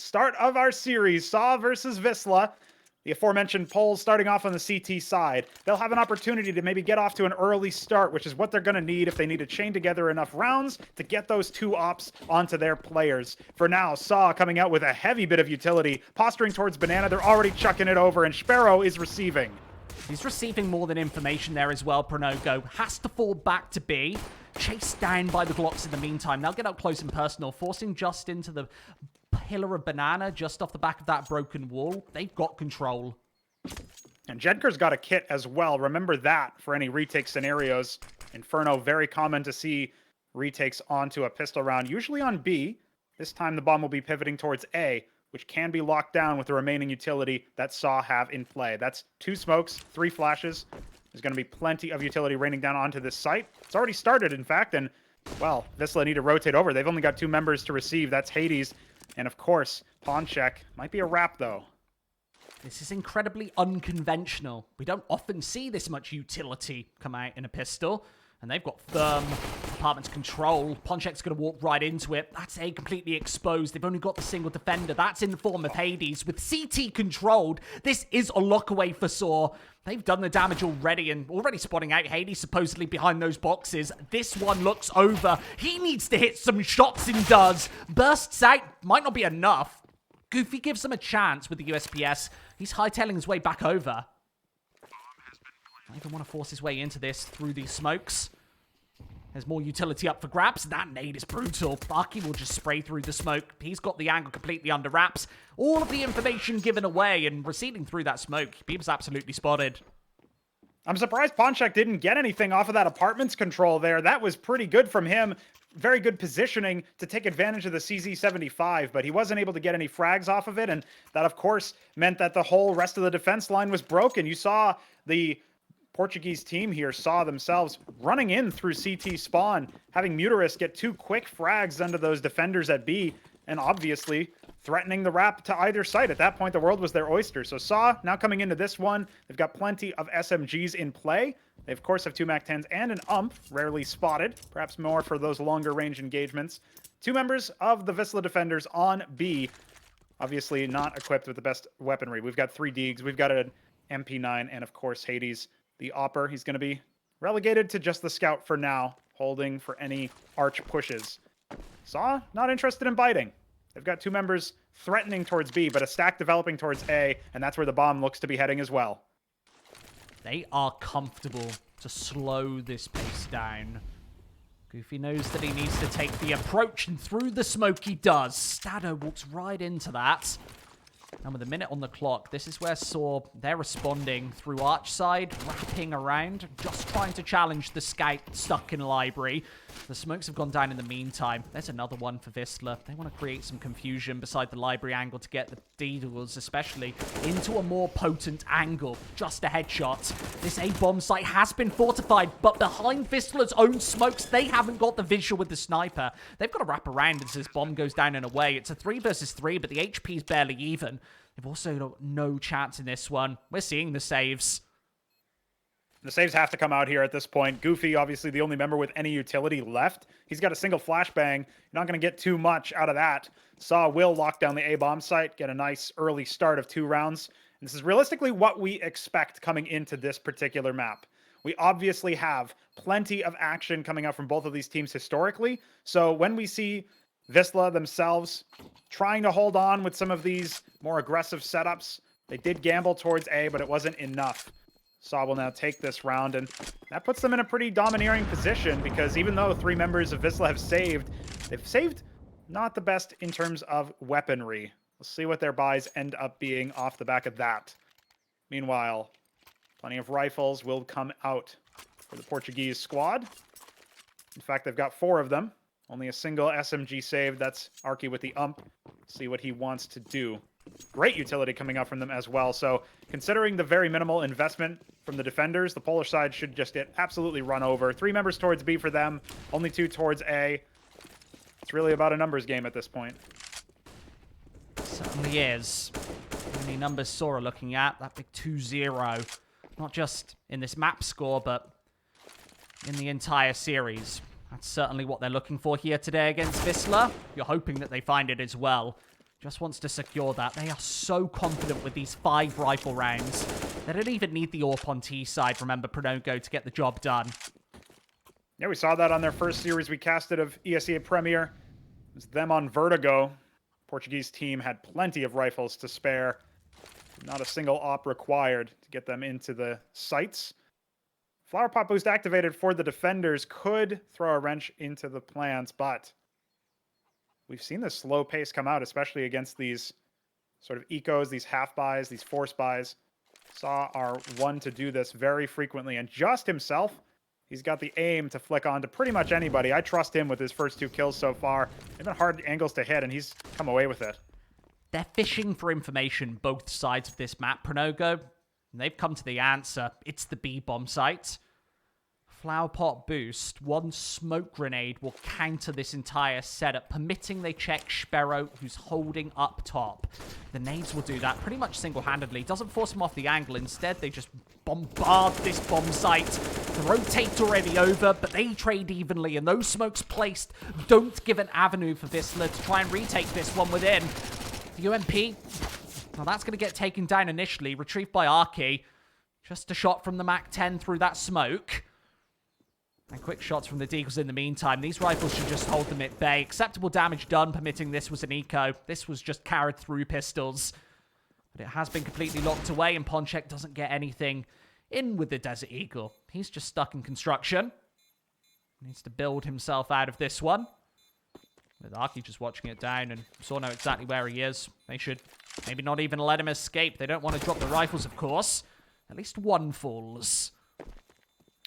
start of our series, Saw versus Wisla. The aforementioned polls starting off on the CT side. They'll have an opportunity to maybe get off to an early start, which is what they're going to need if they need to chain together enough rounds to get those two ops onto their players. For now, Saw coming out with a heavy bit of utility, posturing towards Banana. They're already chucking it over, and Sparrow is receiving. He's receiving more than information there as well, Pronogo. Has to fall back to B. Chased down by the Glocks in the meantime. They'll get up close and personal, forcing just into the pillar of Banana, just off the back of that broken wall. They've got control. And Jedker's got a kit as well. Remember that for any retake scenarios. Inferno, very common to see retakes onto a pistol round, usually on B. This time the bomb will be pivoting towards A, which can be locked down with the remaining utility that Saw have in play. That's 2 smokes, 3 flashes. There's going to be plenty of utility raining down onto this site. It's already started, in fact, and, well, Wisla need to rotate over. They've only got 2 members to receive. That's Hades. And, of course, pawn check. Might be a wrap, though. This is incredibly unconventional. We don't often see this much utility come out in a pistol. And they've got firm apartment's control. Ponchek's going to walk right into it. That's A completely exposed. They've only got the single defender. That's in the form of Hades. With CT controlled, this is a lockaway for Saw. They've done the damage already and already spotting out Hades supposedly behind those boxes. This one looks over. He needs to hit some shots and does. Bursts out. Might not be enough. Goofy gives him a chance with the USPS. He's hightailing his way back over. I even want to force his way into this through these smokes. There's more utility up for grabs. That nade is brutal. Barky will just spray through the smoke. He's got the angle completely under wraps. All of the information given away and receding through that smoke. He was absolutely spotted. I'm surprised Ponchek didn't get anything off of that apartment's control there. That was pretty good from him. Very good positioning to take advantage of the CZ75, but he wasn't able to get any frags off of it, and that, of course, meant that the whole rest of the defense line was broken. You saw the Portuguese team here saw themselves running in through CT spawn, having Muterus get 2 quick frags under those defenders at B, and obviously threatening the wrap to either side. At that point, the world was their oyster. So Saw, now coming into this one, they've got plenty of SMGs in play. They, of course, have 2 MAC-10s and an UMP, rarely spotted, perhaps more for those longer range engagements. 2 members of the Wisla defenders on B, obviously not equipped with the best weaponry. We've got 3 Deegs, we've got an MP9, and of course Hades. The Opper, he's going to be relegated to just the Scout for now, holding for any arch pushes. Saw, not interested in biting. They've got 2 members threatening towards B, but a stack developing towards A, and that's where the bomb looks to be heading as well. They are comfortable to slow this pace down. Goofy knows that he needs to take the approach, and through the smoke he does. Stado walks right into that. And with a minute on the clock, this is where Saw, they're responding through arch side, wrapping around, just trying to challenge the scout stuck in library. The smokes have gone down in the meantime. There's another one for Wisla. They want to create some confusion beside the library angle to get the Deedles, especially, into a more potent angle. Just a headshot. This A-bomb site has been fortified, but behind Whistler's own smokes, they haven't got the visual with the sniper. They've got to wrap around as this bomb goes down and away. It's a 3 versus 3, but the HP is barely even. They've also got no chance in this one. We're seeing the saves. The saves have to come out here at this point. Goofy, obviously the only member with any utility left. He's got a single flashbang. You're not going to get too much out of that. Saw will lock down the A-bomb site, get a nice early start of 2 rounds. And this is realistically what we expect coming into this particular map. We obviously have plenty of action coming out from both of these teams historically. So when we see Wisla themselves trying to hold on with some of these more aggressive setups, they did gamble towards A, but it wasn't enough. Saw will now take this round, and that puts them in a pretty domineering position because even though 3 members of Wisla have saved, they've saved not the best in terms of weaponry. We'll see what their buys end up being off the back of that. Meanwhile, plenty of rifles will come out for the Portuguese squad. In fact, they've got 4 of them. Only a single SMG saved. That's Arky with the UMP. See what he wants to do. Great utility coming out from them as well. So considering the very minimal investment from the defenders, the Polish side should just get absolutely run over. 3 members towards B for them, only 2 towards A. It's really about a numbers game at this point. Certainly is. How many numbers Saw are looking at? That big 2-0. Not just in this map score, but in the entire series. That's certainly what they're looking for here today against Wisla. You're hoping that they find it as well. Just wants to secure that. They are so confident with these 5 rifle rounds. They don't even need the AWP on T side, remember, Pronogo, to get the job done. Yeah, we saw that on their first series we casted of Esea Premier. It was them on Vertigo. Portuguese team had plenty of rifles to spare. Not a single AWP required to get them into the sights. Flower Pot Boost activated for the defenders could throw a wrench into the plans, but we've seen the slow pace come out, especially against these sort of ecos, these half buys, these force buys. Saw are one to do this very frequently, and just himself, he's got the aim to flick on to pretty much anybody. I trust him with his first 2 kills so far. They've been hard angles to hit, and he's come away with it. They're fishing for information both sides of this map, Pronogo, and they've come to the answer. It's the B bomb site. Flower Pot Boost, 1 smoke grenade will counter this entire setup, permitting they check Sparrow, who's holding up top. The nades will do that pretty much single-handedly. Doesn't force him off the angle. Instead, they just bombard this bomb site. The rotate's already over, but they trade evenly, and those smokes placed don't give an avenue for Wisla to try and retake this one within. The UMP, well, that's going to get taken down initially, retrieved by Arky. Just a shot from the MAC-10 through that smoke. And quick shots from the Deagles in the meantime. These rifles should just hold them at bay. Acceptable damage done, permitting this was an eco. This was just carried through pistols. But it has been completely locked away, and Ponchek doesn't get anything in with the Desert Eagle. He's just stuck in construction. Needs to build himself out of this one. With Arky just watching it down, and Saw know exactly where he is. They should maybe not even let him escape. They don't want to drop the rifles, of course. At least 1 falls.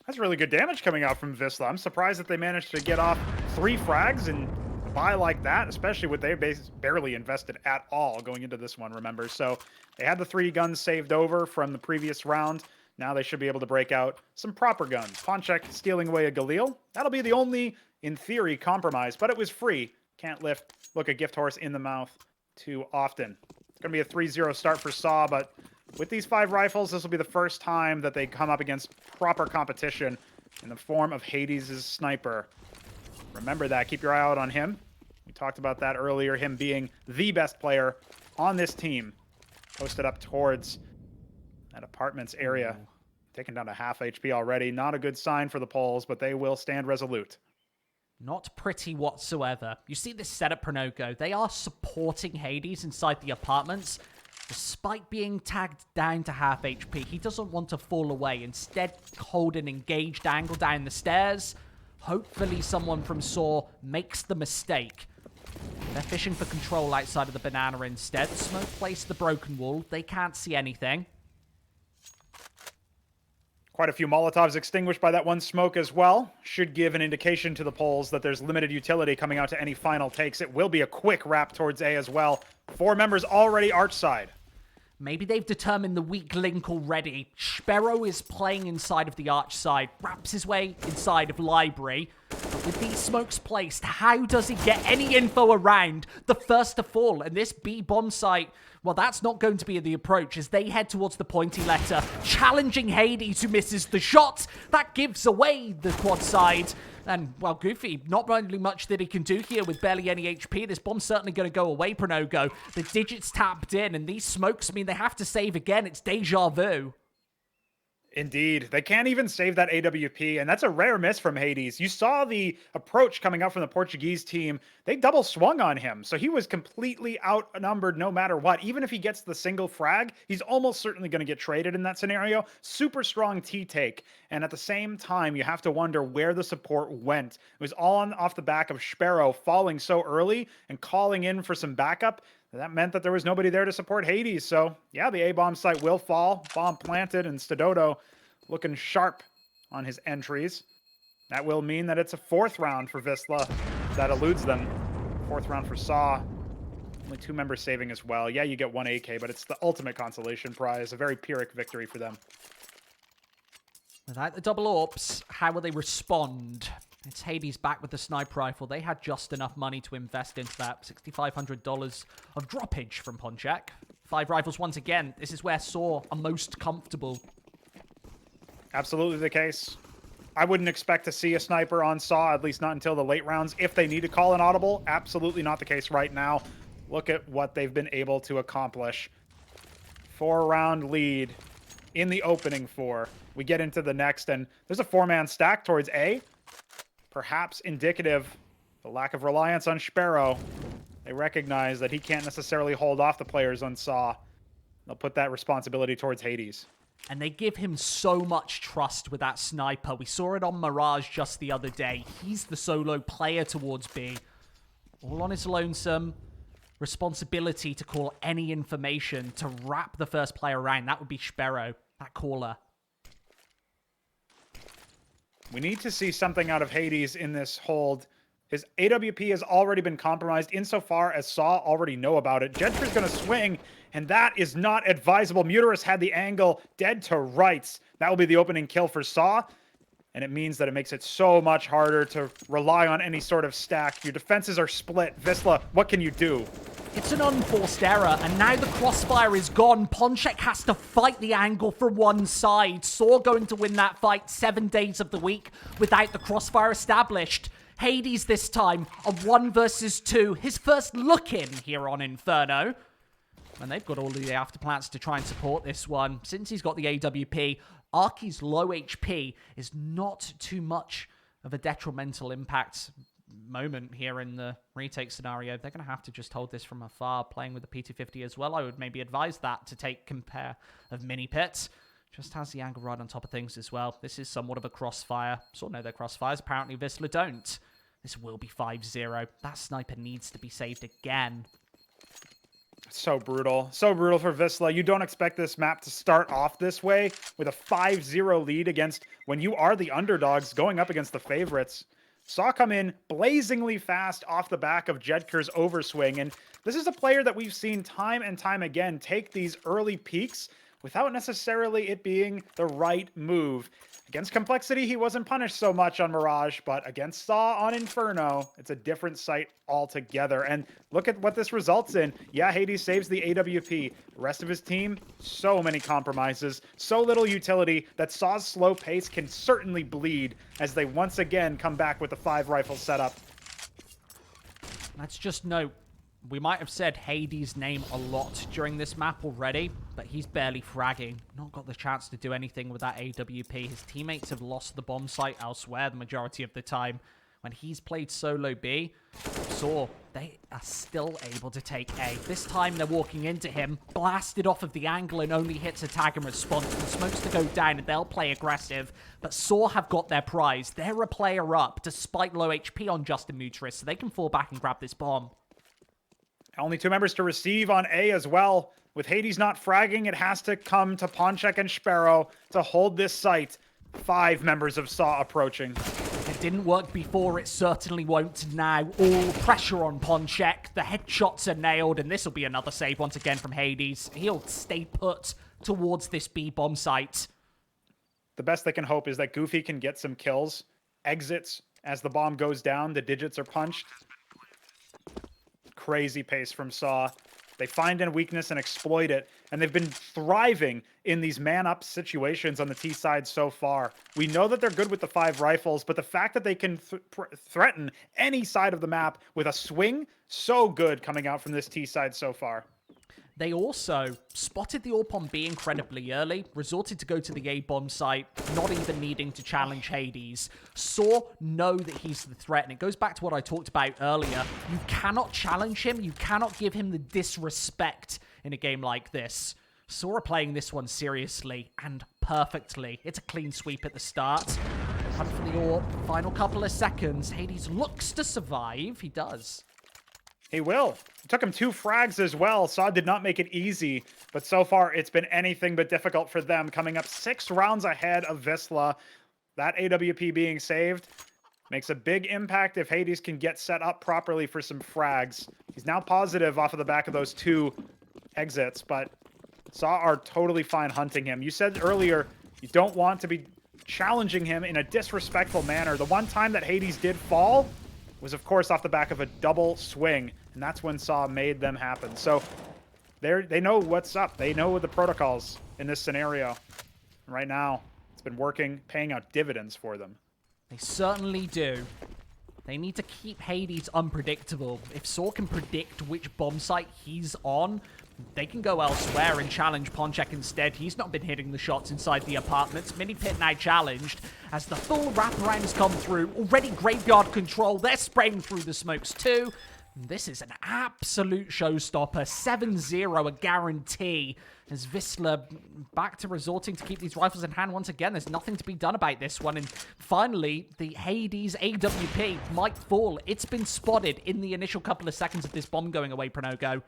That's really good damage coming out from Wisla. I'm surprised that they managed to get off 3 frags and buy like that, especially with they barely invested at all going into this one, remember? So they had the 3 guns saved over from the previous round. Now they should be able to break out some proper guns. Ponchek stealing away a Galil. That'll be the only, in theory, compromise, but it was free. Can't look a gift horse in the mouth too often. It's going to be a 3-0 start for Saw, but with these 5 rifles, this will be the first time that they come up against proper competition in the form of Hades' sniper. Remember that. Keep your eye out on him. We talked about that earlier, him being the best player on this team. Posted up towards that apartments area. Taken down to half HP already. Not a good sign for the Poles, but they will stand resolute. Not pretty whatsoever. You see this setup, Pronogo. They are supporting Hades inside the apartments. Despite being tagged down to half HP, he doesn't want to fall away. Instead, hold an engaged angle down the stairs. Hopefully someone from Saw makes the mistake. They're fishing for control outside of the banana instead. Smoke placed the broken wall. They can't see anything. Quite a few Molotovs extinguished by that 1 smoke as well. Should give an indication to the Poles that there's limited utility coming out to any final takes. It will be a quick wrap towards A as well. 4 members already arch side. Maybe they've determined the weak link already. Sparrow is playing inside of the arch side, wraps his way inside of library. But with these smokes placed, how does he get any info around the first to fall? And this B bomb site, well, that's not going to be the approach as they head towards the pointy letter, challenging Hades, who misses the shot. That gives away the quad side. And, well, Goofy, not really much that he can do here with barely any HP. This bomb's certainly going to go away, Pronogo. The digits tapped in, and these smokes mean they have to save again. It's deja vu. Indeed. They can't even save that AWP, and that's a rare miss from Hades. You saw the approach coming out from the Portuguese team. They double swung on him, so he was completely outnumbered no matter what. Even if he gets the single frag, he's almost certainly going to get traded in that scenario. Super strong T-take, and at the same time, you have to wonder where the support went. It was all off the back of Sparrow falling so early and calling in for some backup. That meant that there was nobody there to support Hades. So, yeah, the A-bomb site will fall. Bomb planted, and Stododo looking sharp on his entries. That will mean that it's a 4th round for Wisla. That eludes them. 4th round for Saw. Only 2 members saving as well. Yeah, you get 1 AK, but it's the ultimate consolation prize. A very Pyrrhic victory for them. Without the double AWPs, how will they respond? It's Hades back with the sniper rifle. They had just enough money to invest into that. $6,500 of droppage from Ponchek. 5 rifles once again. This is where Saw are most comfortable. Absolutely the case. I wouldn't expect to see a sniper on Saw, at least not until the late rounds. If they need to call an audible, absolutely not the case right now. look at what they've been able to accomplish. 4-round lead in the opening 4. We get into the next, and there's a 4-man stack towards A. Perhaps indicative of the lack of reliance on Sparrow. They recognize that he can't necessarily hold off the players on Saw. They'll put that responsibility towards Hades. And they give him so much trust with that sniper. We saw it on Mirage just the other day. He's the solo player towards B. All on his lonesome. Responsibility to call any information to wrap the first player around. That would be Sparrow, that caller. We need to see something out of Hades in this hold. His AWP has already been compromised insofar as Saw already know about it. Jedker's going to swing, and that is not advisable. Muterus had the angle dead to rights. That will be the opening kill for Saw, and it means that it makes it so much harder to rely on any sort of stack. Your defenses are split. Wisla, what can you do? It's an unforced error, and now the crossfire is gone. Ponchek has to fight the angle from one side. Saw going to win that fight 7 days of the week without the crossfire established. Hades this time, a 1 versus 2. His first look in here on Inferno. And they've got all of the afterplants to try and support this one. Since he's got the AWP, Arky's low HP is not too much of a detrimental impact moment here in the retake scenario. They're going to have to just hold this from afar, playing with the P250 as well. I would maybe advise that to take compare of mini pits. Just has the angle right on top of things as well. This is somewhat of a crossfire. Saw know their crossfires. Apparently Wisla don't. This will be 5-0. That sniper needs to be saved again. So brutal. So brutal for Wisla. You don't expect this map to start off this way with a 5-0 lead against when you are the underdogs going up against the favorites. Saw come in blazingly fast off the back of Jedker's overswing, and this is a player that we've seen time and time again take these early peaks without necessarily it being the right move. Against Complexity, he wasn't punished so much on Mirage, but against Saw on Inferno, it's a different sight altogether. And look at what this results in. Yeah, Hades saves the AWP. The rest of his team, so many compromises, so little utility that Saw's slow pace can certainly bleed as they once again come back with the 5-rifle setup. Let's just note, we might have said Hades' name a lot during this map already, but he's barely fragging. Not got the chance to do anything with that AWP. His teammates have lost the bomb site elsewhere the majority of the time. When he's played solo B, Saw, they are still able to take A. This time they're walking into him, blasted off of the angle and only hits a tag in response. The smokes to go down and they'll play aggressive, but Saw have got their prize. They're a player up despite low HP on Justin Muterus, so they can fall back and grab this bomb. Only 2 members to receive on A as well. With Hades not fragging, it has to come to Ponchek and Sparrow to hold this site. 5 members of Saw approaching. It didn't work before, it certainly won't now. All pressure on Ponchek. The headshots are nailed, and this will be another save once again from Hades. He'll stay put towards this B bomb site. The best they can hope is that Goofy can get some kills. Exits as the bomb goes down, the digits are punched. Crazy pace from Saw. They find a weakness and exploit it, and they've been thriving in these man-up situations on the T side so far. We know that they're good with the 5 rifles, but the fact that they can threaten any side of the map with a swing, so good coming out from this T side so far. They also spotted the AWP on B incredibly early, resorted to go to the A bomb site, not even needing to challenge Hades. Saw know that he's the threat, and it goes back to what I talked about earlier. You cannot challenge him, you cannot give him the disrespect in a game like this. Saw are playing this one seriously and perfectly. It's a clean sweep at the start. Hunt for the AWP, final couple of seconds. Hades looks to survive, he does. He will. It took him 2 frags as well. Saw did not make it easy, but so far it's been anything but difficult for them, coming up 6 rounds ahead of Wisla. That AWP being saved makes a big impact if Hades can get set up properly for some frags. He's now positive off of the back of those 2 exits, but Saw are totally fine hunting him. You said earlier you don't want to be challenging him in a disrespectful manner. The one time that Hades did fall was, of course, off the back of a double swing, and that's when Saw made them happen. So they know what's up. They know the protocols in this scenario. Right now, it's been working, paying out dividends for them. They certainly do. They need to keep Hades unpredictable. If Saw can predict which bomb site he's on, they can go elsewhere and challenge Ponchek instead. He's not been hitting the shots inside the apartments. Mini Pit now challenged as the full wraparounds come through. Already graveyard control. They're spraying through the smokes too. This is an absolute showstopper. 7-0, a guarantee. As Wisla back to resorting to keep these rifles in hand once again. There's nothing to be done about this one. And finally, the Hades AWP might fall. It's been spotted in the initial couple of seconds of this bomb going away, Pronogo.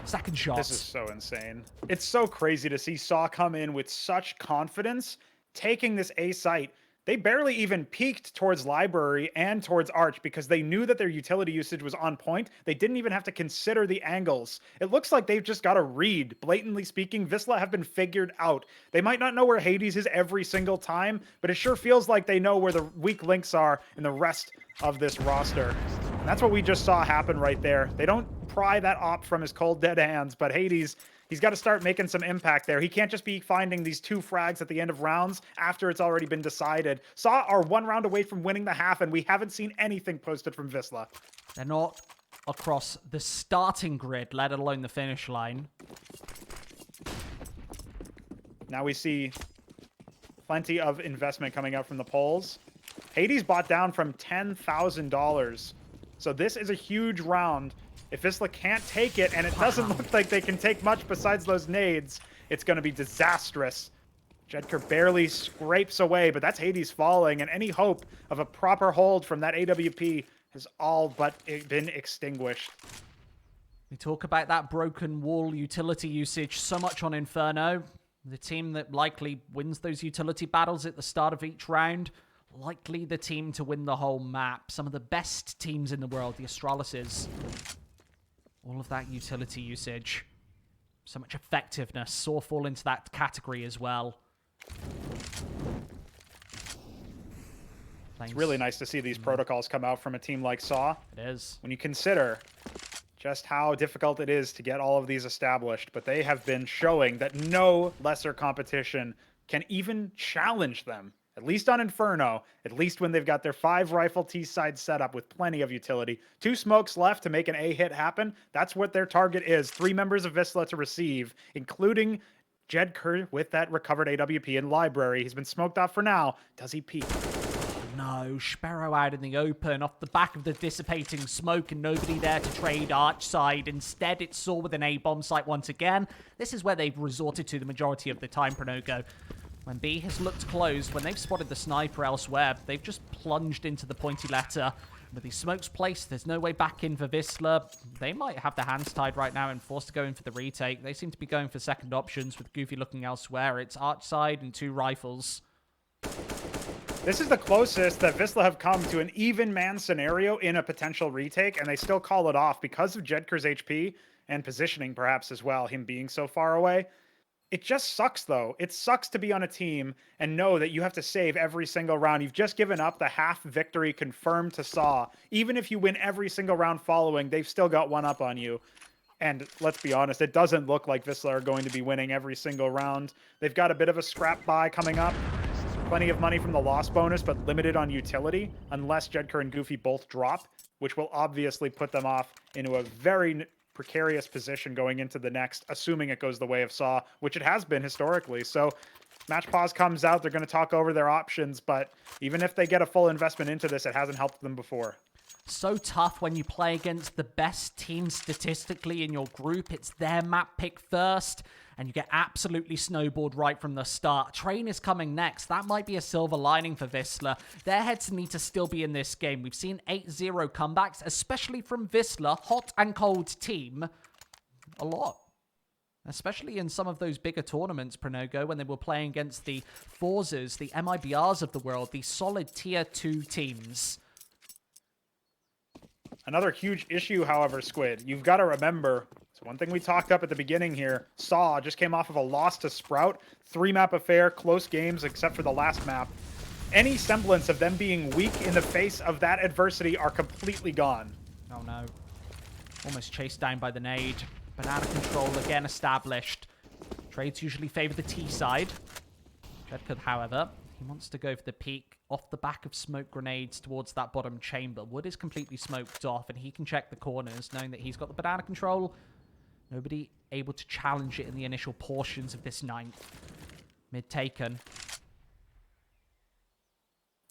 Second shot. This is so insane. It's so crazy to see Saw come in with such confidence, taking this A site. They barely even peeked towards Library and towards Arch because they knew that their utility usage was on point. They didn't even have to consider the angles. It looks like they've just got to read. Blatantly speaking, Wisla have been figured out. They might not know where Hades is every single time, but it sure feels like they know where the weak links are in the rest of this roster. And that's what we just saw happen right there. They don't pry that op from his cold, dead hands, but Hades, he's got to start making some impact there. He can't just be finding these 2 frags at the end of rounds after it's already been decided. Saw are 1 round away from winning the half, and we haven't seen anything posted from Wisla. They're not across the starting grid, let alone the finish line. Now we see plenty of investment coming out from the polls. Hades bought down from $10,000. So this is a huge round. If Wisla can't take it, and it doesn't look like they can take much besides those nades, it's going to be disastrous. Jedker barely scrapes away, but that's Hades falling, and any hope of a proper hold from that AWP has all but been extinguished. We talk about that broken wall utility usage so much on Inferno. The team that likely wins those utility battles at the start of each round, likely the team to win the whole map. Some of the best teams in the world, the Astralises. All of that utility usage. So much effectiveness. Saw fall into that category as well. It's really nice to see these protocols come out from a team like Saw. It is. When you consider just how difficult it is to get all of these established, but they have been showing that no lesser competition can even challenge them. At least on Inferno, at least when they've got their 5 rifle T-side setup with plenty of utility. 2 smokes left to make an A hit happen. That's what their target is. 3 members of Wisla to receive, including Jedker with that recovered AWP in Library. He's been smoked off for now. Does he peek? No, Sparrow out in the open off the back of the dissipating smoke and nobody there to trade Arch side. Instead, it's Saw with an A-bomb site once again. This is where they've resorted to the majority of the time, Pronogo. When B has looked closed, when they've spotted the sniper elsewhere, they've just plunged into the pointy letter. With these smokes placed, there's no way back in for Wisla. They might have their hands tied right now and forced to go in for the retake. They seem to be going for second options with Goofy looking elsewhere. It's Arch side and 2 rifles. This is the closest that Wisla have come to an even man scenario in a potential retake, and they still call it off because of Jedker's HP and positioning perhaps as well, him being so far away. It just sucks, though. It sucks to be on a team and know that you have to save every single round. You've just given up the half victory confirmed to Saw. Even if you win every single round following, they've still got 1 up on you. And let's be honest, it doesn't look like Wisla are going to be winning every single round. They've got a bit of a scrap buy coming up. Plenty of money from the loss bonus, but limited on utility, unless Jedker and Goofy both drop, which will obviously put them off into a very precarious position going into the next, assuming it goes the way of Saw, which it has been historically. So match pause comes out, they're going to talk over their options, but even if they get a full investment into this, it hasn't helped them before. So tough when you play against the best team statistically in your group. It's their map pick first, and you get absolutely snowballed right from the start. Train is coming next. That might be a silver lining for Wisla. Their heads need to still be in this game. We've seen 8-0 comebacks, especially from Wisla, hot and cold team, a lot. Especially in some of those bigger tournaments, Pronogo, when they were playing against the Forzas, the MIBRs of the world, the solid tier 2 teams. Another huge issue, however, Squid, you've got to remember, it's one thing we talked up at the beginning here. Saw just came off of a loss to Sprout, 3-map affair, close games except for the last map. Any semblance of them being weak in the face of that adversity are completely gone. Oh no. Almost chased down by the nade. Banana control again established. Trades usually favor the T side. Jedker, however, He wants to go for the peek off the back of smoke grenades towards that bottom chamber. Wood is completely smoked off, and he can check the corners, knowing that he's got the banana control. Nobody able to challenge it in the initial portions of this ninth. Mid taken.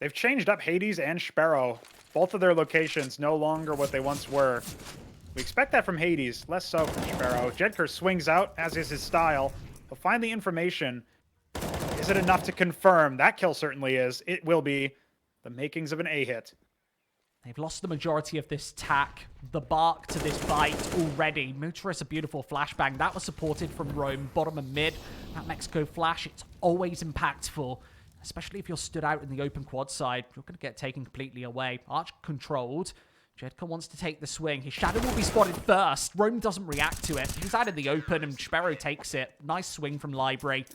They've changed up Hades and Sparrow. Both of their locations no longer what they once were. We expect that from Hades, less so from Sparrow. Jedker swings out, as is his style. He'll find the information. Is it enough to confirm? That kill certainly is. It will be the makings of an A-hit. They've lost the majority of this tack, the bark to this bite already. Mutarus, a beautiful flashbang. That was supported from Rome, bottom and mid. That Mexico flash, it's always impactful. Especially if you're stood out in the open quad side, you're going to get taken completely away. Arch controlled. Jedka wants to take the swing. His shadow will be spotted first. Rome doesn't react to it. He's out in the open and Sparrow takes it. Nice swing from Library.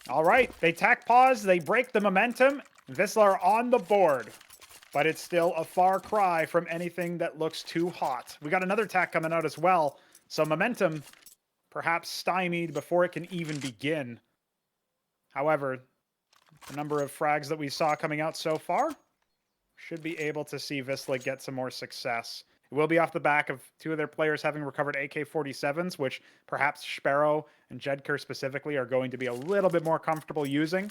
All right, they tack pause, they break the momentum. Wisla are on the board, but it's still a far cry from anything that looks too hot. We got another tack coming out as well, so momentum perhaps stymied before it can even begin. However, the number of frags that we saw coming out so far should be able to see Wisla get some more success. It will be off the back of two of their players having recovered AK-47s, which perhaps Sparrow and Jedker specifically are going to be a little bit more comfortable using.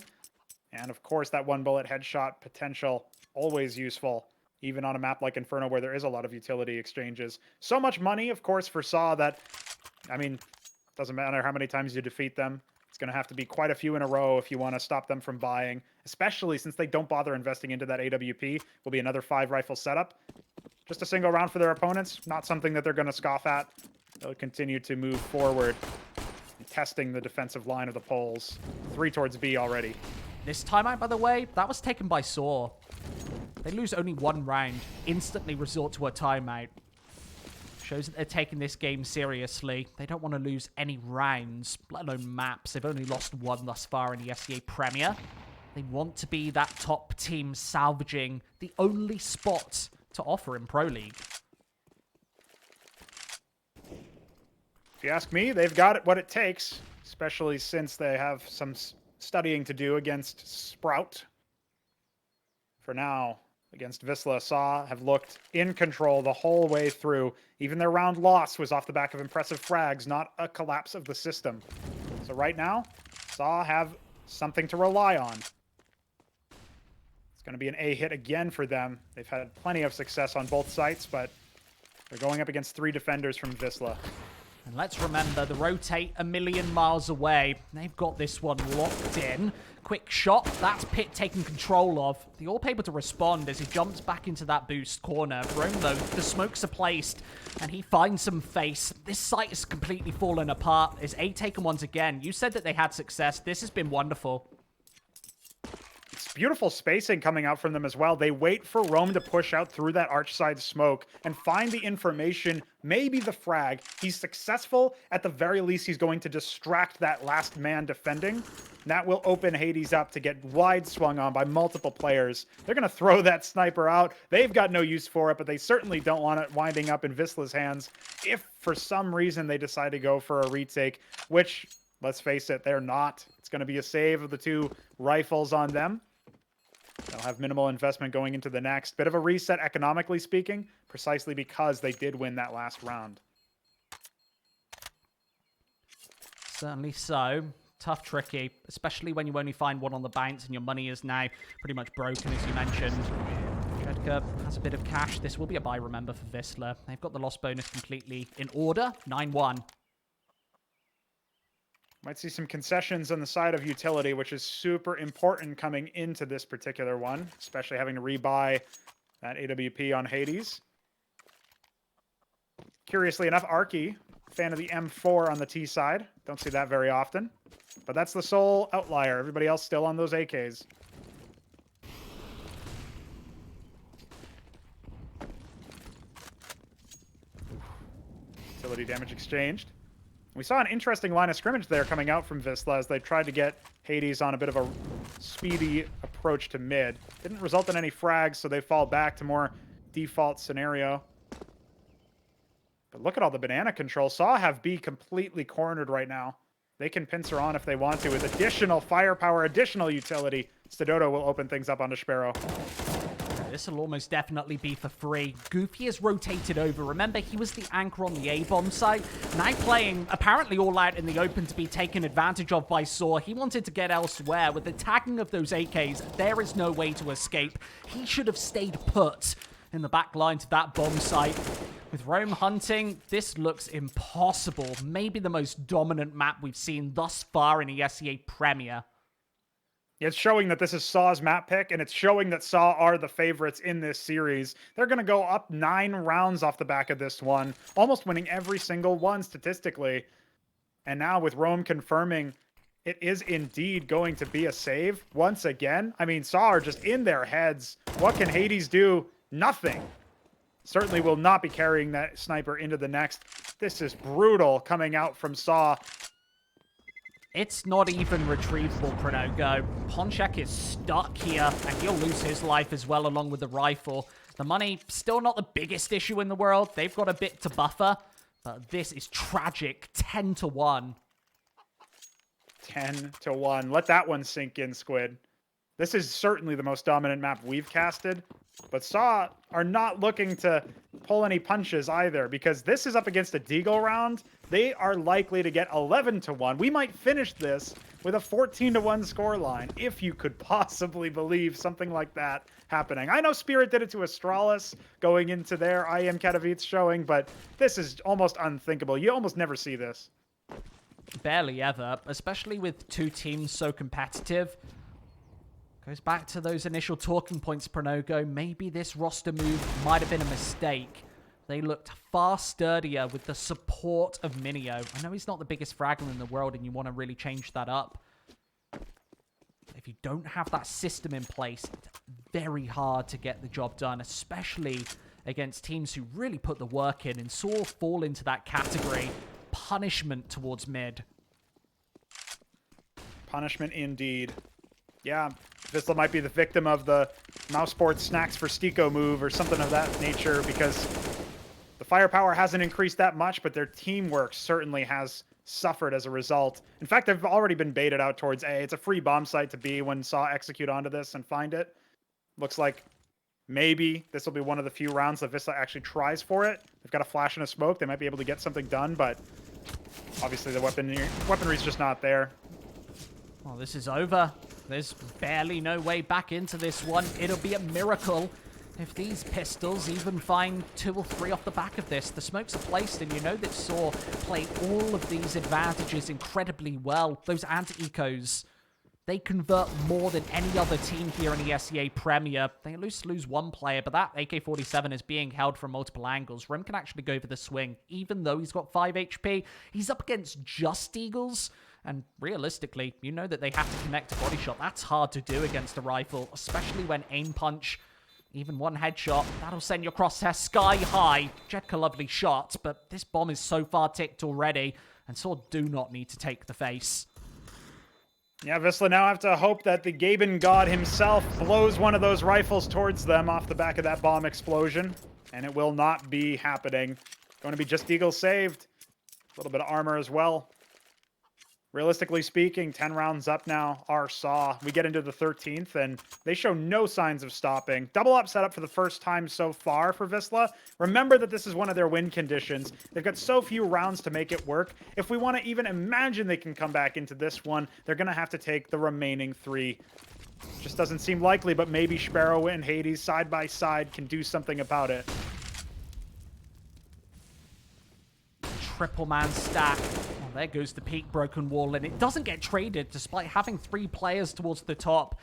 And of course, that one bullet headshot potential, always useful, even on a map like Inferno where there is a lot of utility exchanges. So much money, of course, for Saw that, I mean, doesn't matter how many times you defeat them. It's going to have to be quite a few in a row if you want to stop them from buying, especially since they don't bother investing into that AWP. Will be another 5-rifle setup. Just a single round for their opponents. Not something that they're going to scoff at. They'll continue to move forward, testing the defensive line of the poles. 3 towards B already. This timeout, by the way, that was taken by Saw. They lose only 1 round. Instantly resort to a timeout. Shows that they're taking this game seriously. They don't want to lose any rounds, let alone maps. They've only lost 1 thus far in the SEA Premier. They want to be that top team salvaging the only spot to offer in Pro League. If you ask me, they've got what it takes, especially since they have some studying to do against Sprout. For now, against Wisla, Saw have looked in control the whole way through. Even their round loss was off the back of impressive frags, not a collapse of the system. So right now, Saw have something to rely on. It's going to be an A hit again for them. They've had plenty of success on both sites, but they're going up against 3 defenders from Wisla. And let's remember, the rotate a million miles away. They've got this one locked in. Quick shot, that's Pit taking control of. The AWP able to respond as he jumps back into that boost corner. Rome, though, the smokes are placed, and he finds some face. This site is completely fallen apart. Is A taken once again? You said that they had success. This has been wonderful. Beautiful spacing coming out from them as well. They wait for Rome to push out through that arch side smoke and find the information, maybe the frag. He's successful. At the very least, he's going to distract that last man defending. That will open Hades up to get wide swung on by multiple players. They're going to throw that sniper out. They've got no use for it, but they certainly don't want it winding up in Wisla's hands if for some reason they decide to go for a retake, which, let's face it, they're not. It's going to be a save of the 2 rifles on them. They'll have minimal investment going into the next. Bit of a reset economically speaking, precisely because they did win that last round. Certainly so. Tough, tricky, especially when you only find 1 on the bounce and your money is now pretty much broken, as you mentioned. Jedka has a bit of cash. This will be a buy, remember, for Wisla. They've got the loss bonus completely in order. 9-1. Might see some concessions on the side of utility, which is super important coming into this particular one, especially having to rebuy that AWP on Hades. Curiously enough, Arky, fan of the M4 on the T side. Don't see that very often. But that's the sole outlier. Everybody else still on those AKs. Utility damage exchanged. We saw an interesting line of scrimmage there coming out from Wisla as they tried to get Hades on a bit of a speedy approach to mid. Didn't result in any frags, so they fall back to more default scenario. But look at all the banana control. Saw have B completely cornered right now. They can pincer on if they want to with additional firepower, additional utility. Stadoto will open things up onto Sparrow. This will almost definitely be for free. Goofy has rotated over. Remember, he was the anchor on the A-bomb site. Now playing apparently all out in the open to be taken advantage of by Saw. He wanted to get elsewhere. With the tagging of those AKs, there is no way to escape. He should have stayed put in the back line to that bomb site. With Rome hunting, this looks impossible. Maybe the most dominant map we've seen thus far in the Esea Premier. It's showing that this is Saw's map pick, and it's showing that Saw are the favorites in this series. They're going to go up 9 rounds off the back of this one, almost winning every single one statistically. And now with Rome confirming it is indeed going to be a save once again. I mean, Saw are just in their heads. What can Hades do? Nothing. Certainly will not be carrying that sniper into the next. This is brutal coming out from Saw. It's not even retrievable, Pronogo. Ponchek is stuck here, and he'll lose his life as well along with the rifle. The money, still not the biggest issue in the world. They've got a bit to buffer, but this is tragic. 10-1. 10-1. Let that one sink in, Squid. This is certainly the most dominant map we've casted, but Saw are not looking to pull any punches either, because this is up against a Deagle round. They are likely to get 11-1. We might finish this with a 14-1 scoreline, if you could possibly believe something like that happening. I know Spirit did it to Astralis going into their IM Katowice showing, but this is almost unthinkable. You almost never see this. Barely ever, especially with two teams so competitive. Goes back to those initial talking points, Pronogo. Maybe this roster move might have been a mistake. They looked far sturdier with the support of Minio. I know he's not the biggest fragger in the world, and you want to really change that up. If you don't have that system in place, it's very hard to get the job done, especially against teams who really put the work in and saw fall into that category. Punishment towards mid. Punishment indeed. Yeah, Wisla might be the victim of the Mouseport snacks for Stiko move or something of that nature, because the firepower hasn't increased that much, but their teamwork certainly has suffered as a result. In fact, they've already been baited out towards A. It's a free bomb site to B when Saw execute onto this and find it. Looks like maybe this will be one of the few rounds that Wisla actually tries for it. They've got a flash and a smoke. They might be able to get something done, but obviously the weaponry's just not there. Well, this is over. There's barely no way back into this one. It'll be a miracle if these pistols even find 2 or 3 off the back of this. The smokes are placed, and you know that Saw play all of these advantages incredibly well. Those anti-ecos, they convert more than any other team here in the Esea Premier. They lose one player, but that AK-47 is being held from multiple angles. Rem can actually go for the swing, even though he's got 5 HP. He's up against just Eagles. And realistically, you know that they have to connect a body shot. That's hard to do against a rifle, especially when aim punch, even one headshot, that'll send your crosshair sky high. Jedka, lovely shot, but this bomb is so far ticked already, and Saw do not need to take the face. Yeah, Wisla now have to hope that the Gaben god himself blows one of those rifles towards them off the back of that bomb explosion, and it will not be happening. Going to be just Eagle saved. A little bit of armor as well. Realistically speaking, 10 rounds up now are Saw. We get into the 13th, and they show no signs of stopping. Double up setup for the first time so far for Wisla. Remember that this is one of their win conditions. They've got so few rounds to make it work. If we want to even imagine they can come back into this one, they're going to have to take the remaining 3. Just doesn't seem likely, but maybe Sparrow and Hades side by side can do something about it. Triple man stack. Oh, there goes the peak broken wall, and it doesn't get traded despite having 3 players towards the top.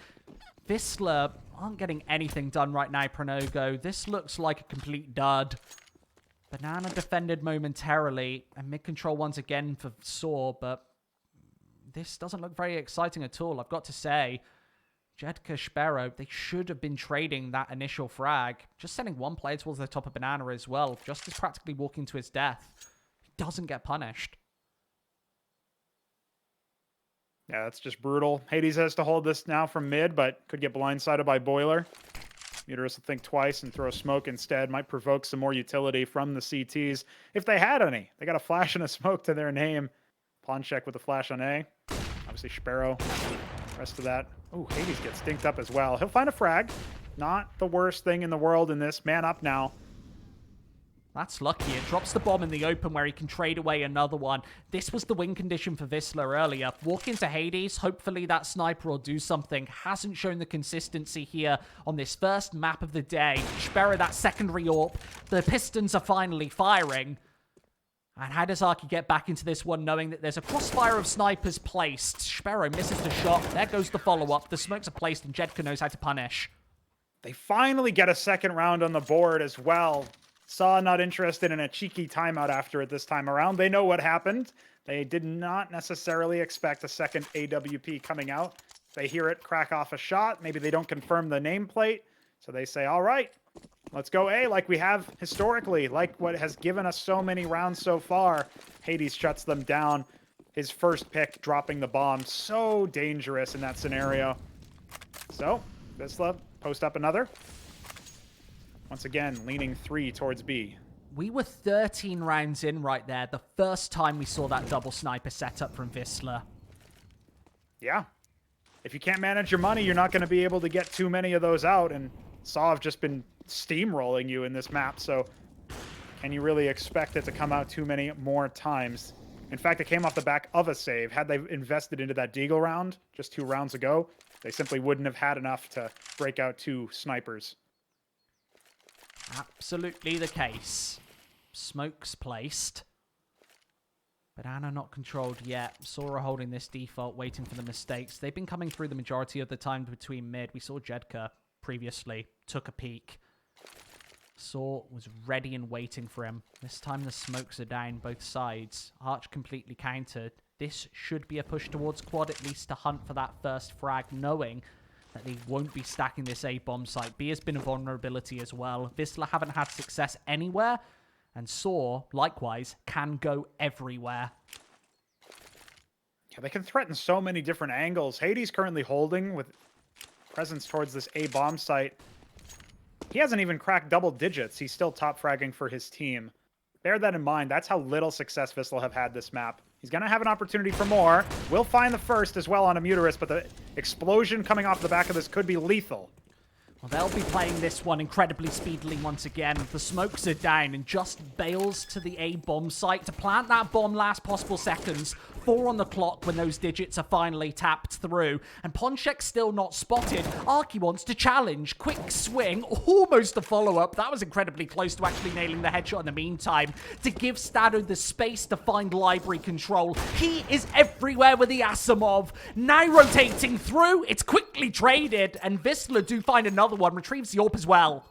Wisla aren't getting anything done right now, Pronogo. This looks like a complete dud. Banana defended momentarily, and mid-control once again for Saw, but this doesn't look very exciting at all, I've got to say. Jedka, Sparrow, they should have been trading that initial frag. Just sending one player towards the top of Banana as well, just as practically walking to his death. Doesn't get punished. Yeah, that's just brutal. Hades has to hold this now from mid, but could get blindsided by Boiler. Uterus will think twice and throw smoke instead. Might provoke some more utility from the CTs if they had any. They got a flash and a smoke to their name. Ponchek with the flash on A. Obviously, Sparrow. Rest of that. Oh, Hades gets dinked up as well. He'll find a frag. Not the worst thing in the world in this. Man up now. That's lucky. It drops the bomb in the open where he can trade away another one. This was the win condition for Wisla earlier. Walk into Hades. Hopefully that sniper will do something. Hasn't shown the consistency here on this first map of the day. Sparrow, that secondary AWP. The Pistons are finally firing. And how does Arky get back into this one knowing that there's a crossfire of snipers placed? Sparrow misses the shot. There goes the follow-up. The smokes are placed and Jedka knows how to punish. They finally get a second round on the board as well. Saw not interested in a cheeky timeout after it this time around. They know what happened. They did not necessarily expect a second AWP coming out. They hear it crack off a shot. Maybe they don't confirm the nameplate. So they say, all right, let's go A like we have historically, like what has given us so many rounds so far. Hades shuts them down. His first pick dropping the bomb. So dangerous in that scenario. So, Wisla post up another. Once again, leaning 3 towards B. We were 13 rounds in right there. The first time we saw that double sniper setup from Wisla. Yeah. If you can't manage your money, you're not going to be able to get too many of those out. And Saw have just been steamrolling you in this map. So can you really expect it to come out too many more times? In fact, it came off the back of a save. Had they invested into that Deagle round just 2 rounds ago, they simply wouldn't have had enough to break out 2 snipers. Absolutely the case. Smokes placed. Banana not controlled yet. Sora holding this default, waiting for the mistakes. They've been coming through the majority of the time between mid. We saw Jedka previously. Took a peek. Saw was ready and waiting for him. This time the smokes are down both sides. Arch completely countered. This should be a push towards quad, at least to hunt for that first frag, knowing that they won't be stacking this A bomb site. B has been a vulnerability as well. Wisla haven't had success anywhere, and Saw, likewise, can go everywhere. Yeah, they can threaten so many different angles. Hades currently holding with presence towards this A bomb site. He hasn't even cracked double digits. He's still top fragging for his team. Bear that in mind. That's how little success Wisla have had this map. He's going to have an opportunity for more. Will find the first as well on a Muterus, but the explosion coming off the back of this could be lethal. Well, they'll be playing this one incredibly speedily once again. The smokes are down and just bails to the A bomb site to plant that bomb last possible seconds. 4 on the clock when those digits are finally tapped through. And Ponchek's still not spotted. Arky wants to challenge. Quick swing, almost a follow-up. That was incredibly close to actually nailing the headshot in the meantime. To give Stato the space to find library control. He is everywhere with the Asimov. Now rotating through. It's quickly traded. And Wisla do find another one. Retrieves the AWP as well.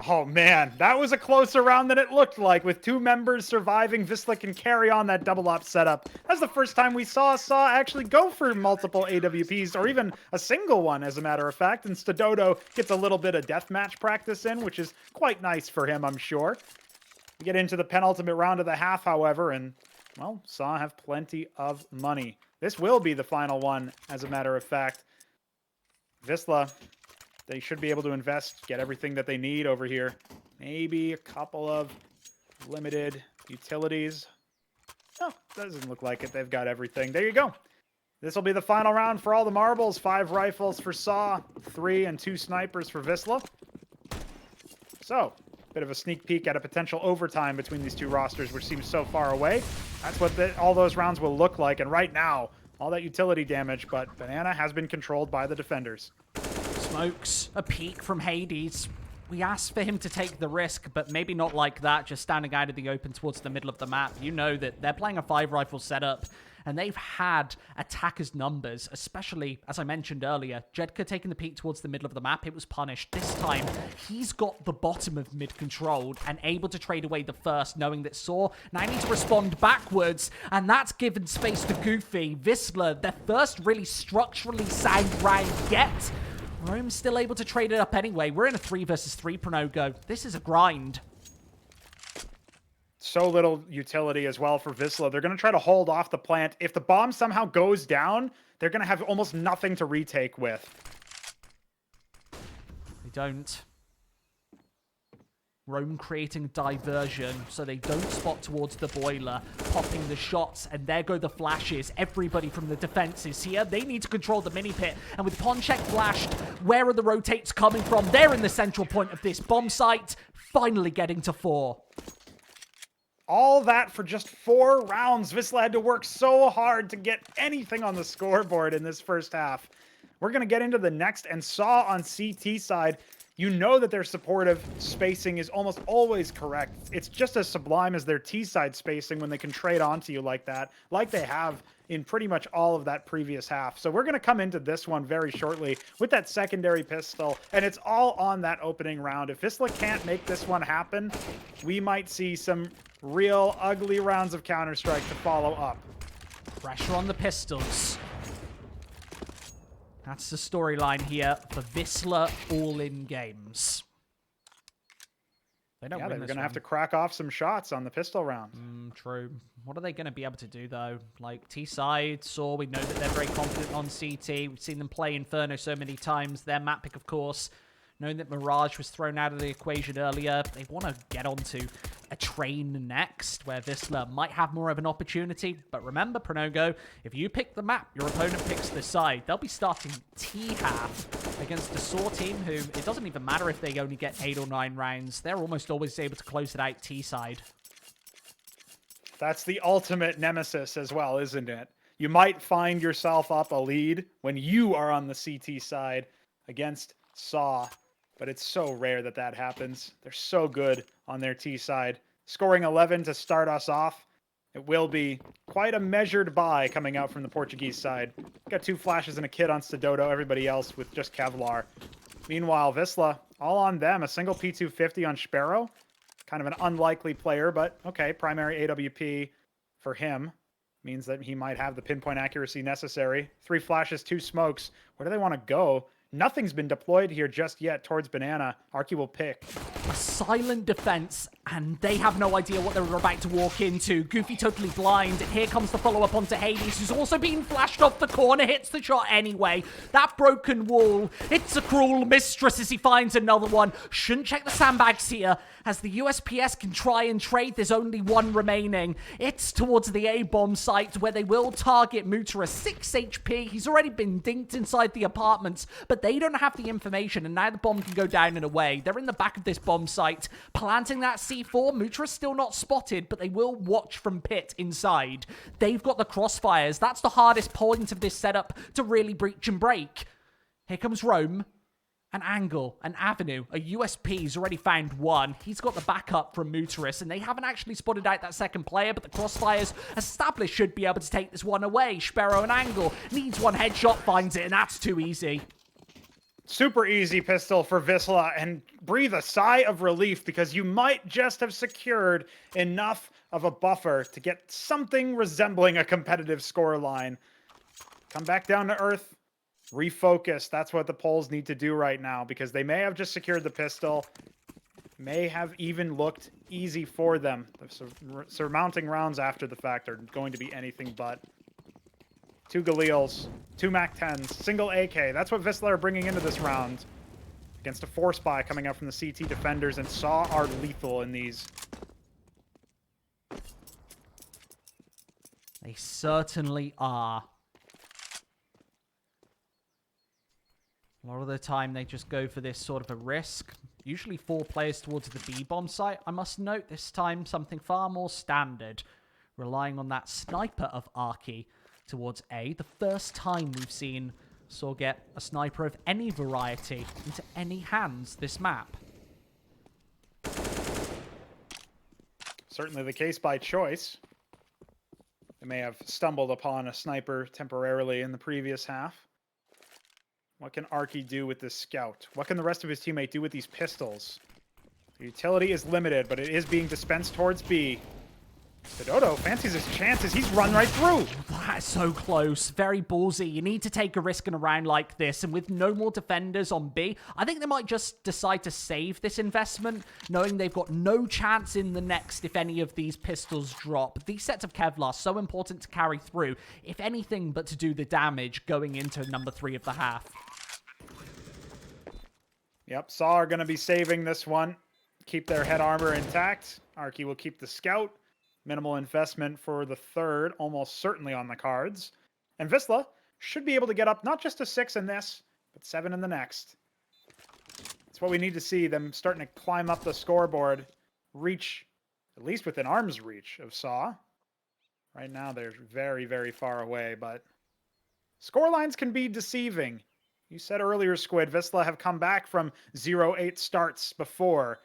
Oh man, that was a closer round than it looked like. With 2 members surviving, Wisla can carry on that double op setup. That's the first time we saw Saw actually go for multiple AWPs, or even a single one, as a matter of fact. And Stadodo gets a little bit of deathmatch practice in, which is quite nice for him, I'm sure. We get into the penultimate round of the half, however, and, well, Saw have plenty of money. This will be the final one, as a matter of fact. Wisla, they should be able to invest, get everything that they need over here. Maybe a couple of limited utilities. No, doesn't look like it. They've got everything. There you go. This will be the final round for all the marbles. 5 rifles for Saw, 3 and 2 snipers for Wisla. So, bit of a sneak peek at a potential overtime between these 2 rosters, which seems so far away. That's what all those rounds will look like. And right now, all that utility damage, but Banana has been controlled by the defenders. Smokes, a peek from Hades. We asked for him to take the risk, but maybe not like that, just standing out of the open towards the middle of the map. You know that they're playing a 5 rifle setup, and they've had attackers' numbers, especially, as I mentioned earlier, Jedka taking the peek towards the middle of the map. It was punished. This time, he's got the bottom of mid controlled and able to trade away the first, knowing that Saw now need to respond backwards, and that's given space to Goofy. Wisla, their first really structurally sound round yet. Rome's still able to trade it up anyway. We're in a 3 versus 3 Pronogo. This is a grind. So little utility as well for Wisla. They're going to try to hold off the plant. If the bomb somehow goes down, they're going to have almost nothing to retake with. They don't. Rome creating diversion so they don't spot towards the boiler, popping the shots, and there go the flashes. Everybody from the defenses here, they need to control the mini pit. And with Ponchek flashed, where are the rotates coming from? They're in the central point of this bomb site, finally getting to 4. All that for just 4 rounds. Wisla had to work so hard to get anything on the scoreboard in this first half. We're going to get into the next, and Saw on CT side, you know that their supportive spacing is almost always correct. It's just as sublime as their T-side spacing when they can trade onto you like that, like they have in pretty much all of that previous half. So we're going to come into this one very shortly with that secondary pistol, and it's all on that opening round. If Wisla can't make this one happen, we might see some real ugly rounds of Counter-Strike to follow up. Pressure on the pistols. That's the storyline here for Wisla all-in games. They don't win they're this going to one. have to crack off some shots on the pistol round. True. What are they going to be able to do, though? Like, T-side, Saw, we know that they're very confident on CT. We've seen them play Inferno so many times. Their map pick, of course, knowing that Mirage was thrown out of the equation earlier, they want to get onto a train next, where Wisla might have more of an opportunity. But remember, Pronogo, if you pick the map, your opponent picks the side. They'll be starting T-half against a Saw team who, it doesn't even matter if they only get 8 or 9 rounds. They're almost always able to close it out T-side. That's the ultimate nemesis as well, isn't it? You might find yourself up a lead when you are on the CT side against Saw. But it's so rare that that happens. They're so good on their T side. Scoring 11 to start us off. It will be quite a measured buy coming out from the Portuguese side. Got 2 flashes and a kit on Stododo. Everybody else with just Kevlar. Meanwhile, Wisla, all on them. A single P250 on Sparrow. Kind of an unlikely player, but okay. Primary AWP for him. Means that he might have the pinpoint accuracy necessary. 3 flashes, 2 smokes. Where do they want to go? Nothing's been deployed here just yet towards Banana. Arky will pick. A silent defense, and they have no idea what they're about to walk into. Goofy totally blind. Here comes the follow-up onto Hades, who's also being flashed off the corner. Hits the shot anyway. That broken wall. It's a cruel mistress as he finds another one. Shouldn't check the sandbags here, as the USPS can try and trade. There's only 1 remaining. It's towards the A-bomb site, where they will target Mutara. 6 HP. He's already been dinked inside the apartments, but they don't have the information, and now the bomb can go down and away. They're in the back of this bomb site, planting that C4. Mutara's still not spotted, but they will watch from pit inside. They've got the crossfires. That's the hardest point of this setup to really breach and break. Here comes Rome. An angle, an avenue, a USP's already found 1. He's got the backup from Mutaris, and they haven't actually spotted out that second player, but the crossfires established should be able to take this one away. Sparrow and angle needs 1 headshot, finds it, and that's too easy. Super easy pistol for Wisla, and breathe a sigh of relief because you might just have secured enough of a buffer to get something resembling a competitive score line. Come back down to earth. Refocus. That's what the Poles need to do right now, because they may have just secured the pistol. May have even looked easy for them. The surmounting rounds after the fact are going to be anything but. 2 Galils, 2 MAC-10s, single AK. That's what Wisla are bringing into this round. Against a 4-spy coming out from the CT defenders, and Saw are lethal in these. They certainly are. A lot of the time, they just go for this sort of a risk. Usually 4 players towards the B-bomb site. I must note this time something far more standard. Relying on that sniper of Arky towards A. The first time we've seen Saw get a sniper of any variety into any hands this map. Certainly the case by choice. They may have stumbled upon a sniper temporarily in the previous half. What can Arky do with this scout? What can the rest of his teammate do with these pistols? The utility is limited, but it is being dispensed towards B. Stododo fancies his chances. He's run right through. That's so close. Very ballsy. You need to take a risk in a round like this, and with no more defenders on B, I think they might just decide to save this investment, knowing they've got no chance in the next if any of these pistols drop. These sets of Kevlar so important to carry through, if anything but to do the damage going into number 3 of the half. Yep, Saw are going to be saving this one. keep their head armor intact. Arky will keep the scout. Minimal investment for the third, almost certainly on the cards. And Wisla should be able to get up not just to 6 in this, but 7 in the next. That's what we need to see, them starting to climb up the scoreboard, reach at least within arm's reach of Saw. Right now they're very, very far away, but score lines can be deceiving. You said earlier, Squid, Wisla have come back from 0-8 starts before.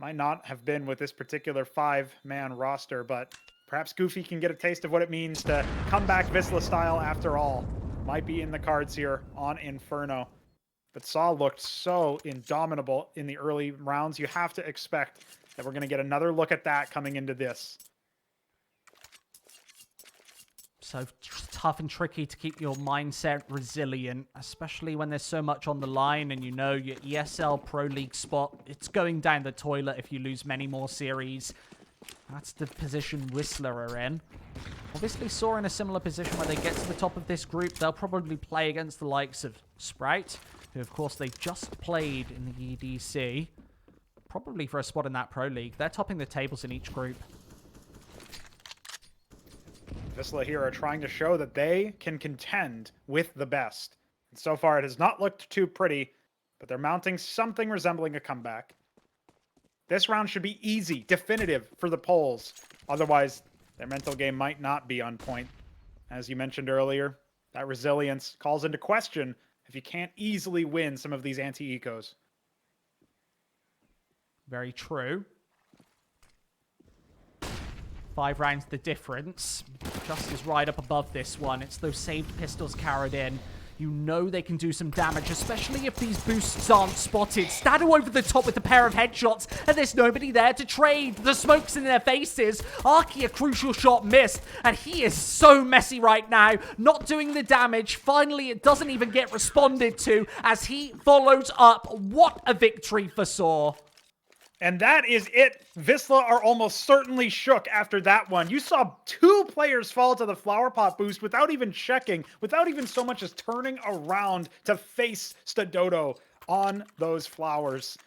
Might not have been with this particular 5-man roster, but perhaps Goofy can get a taste of what it means to come back Wisla style after all. Might be in the cards here on Inferno. But Saw looked so indomitable in the early rounds. You have to expect that we're going to get another look at that coming into this. So tough and tricky to keep your mindset resilient, especially when there's so much on the line and you know your ESL Pro League spot, it's going down the toilet if you lose many more series. That's the position Wisla are in. Obviously Saw in a similar position where they get to the top of this group. They'll probably play against the likes of Sprite, who of course they just played in the EDC. Probably for a spot in that Pro League. They're topping the tables in each group. Wisla here are trying to show that they can contend with the best. And so far, it has not looked too pretty, but they're mounting something resembling a comeback. This round should be easy, definitive for the Poles. Otherwise, their mental game might not be on point. As you mentioned earlier, that resilience calls into question if you can't easily win some of these anti-ecos. Very true. 5 rounds the difference. Just is right up above this one. It's those saved pistols carried in. You know they can do some damage, especially if these boosts aren't spotted. Stado over the top with a pair of headshots, and there's nobody there to trade. The smoke's in their faces. Arky, a crucial shot missed, and he is so messy right now, not doing the damage. Finally, it doesn't even get responded to as he follows up. What a victory for Saw. And that is it. Wisla are almost certainly shook after that one. You saw 2 players fall to the flower pot boost without even checking, without even so much as turning around to face Stadodo on those flowers.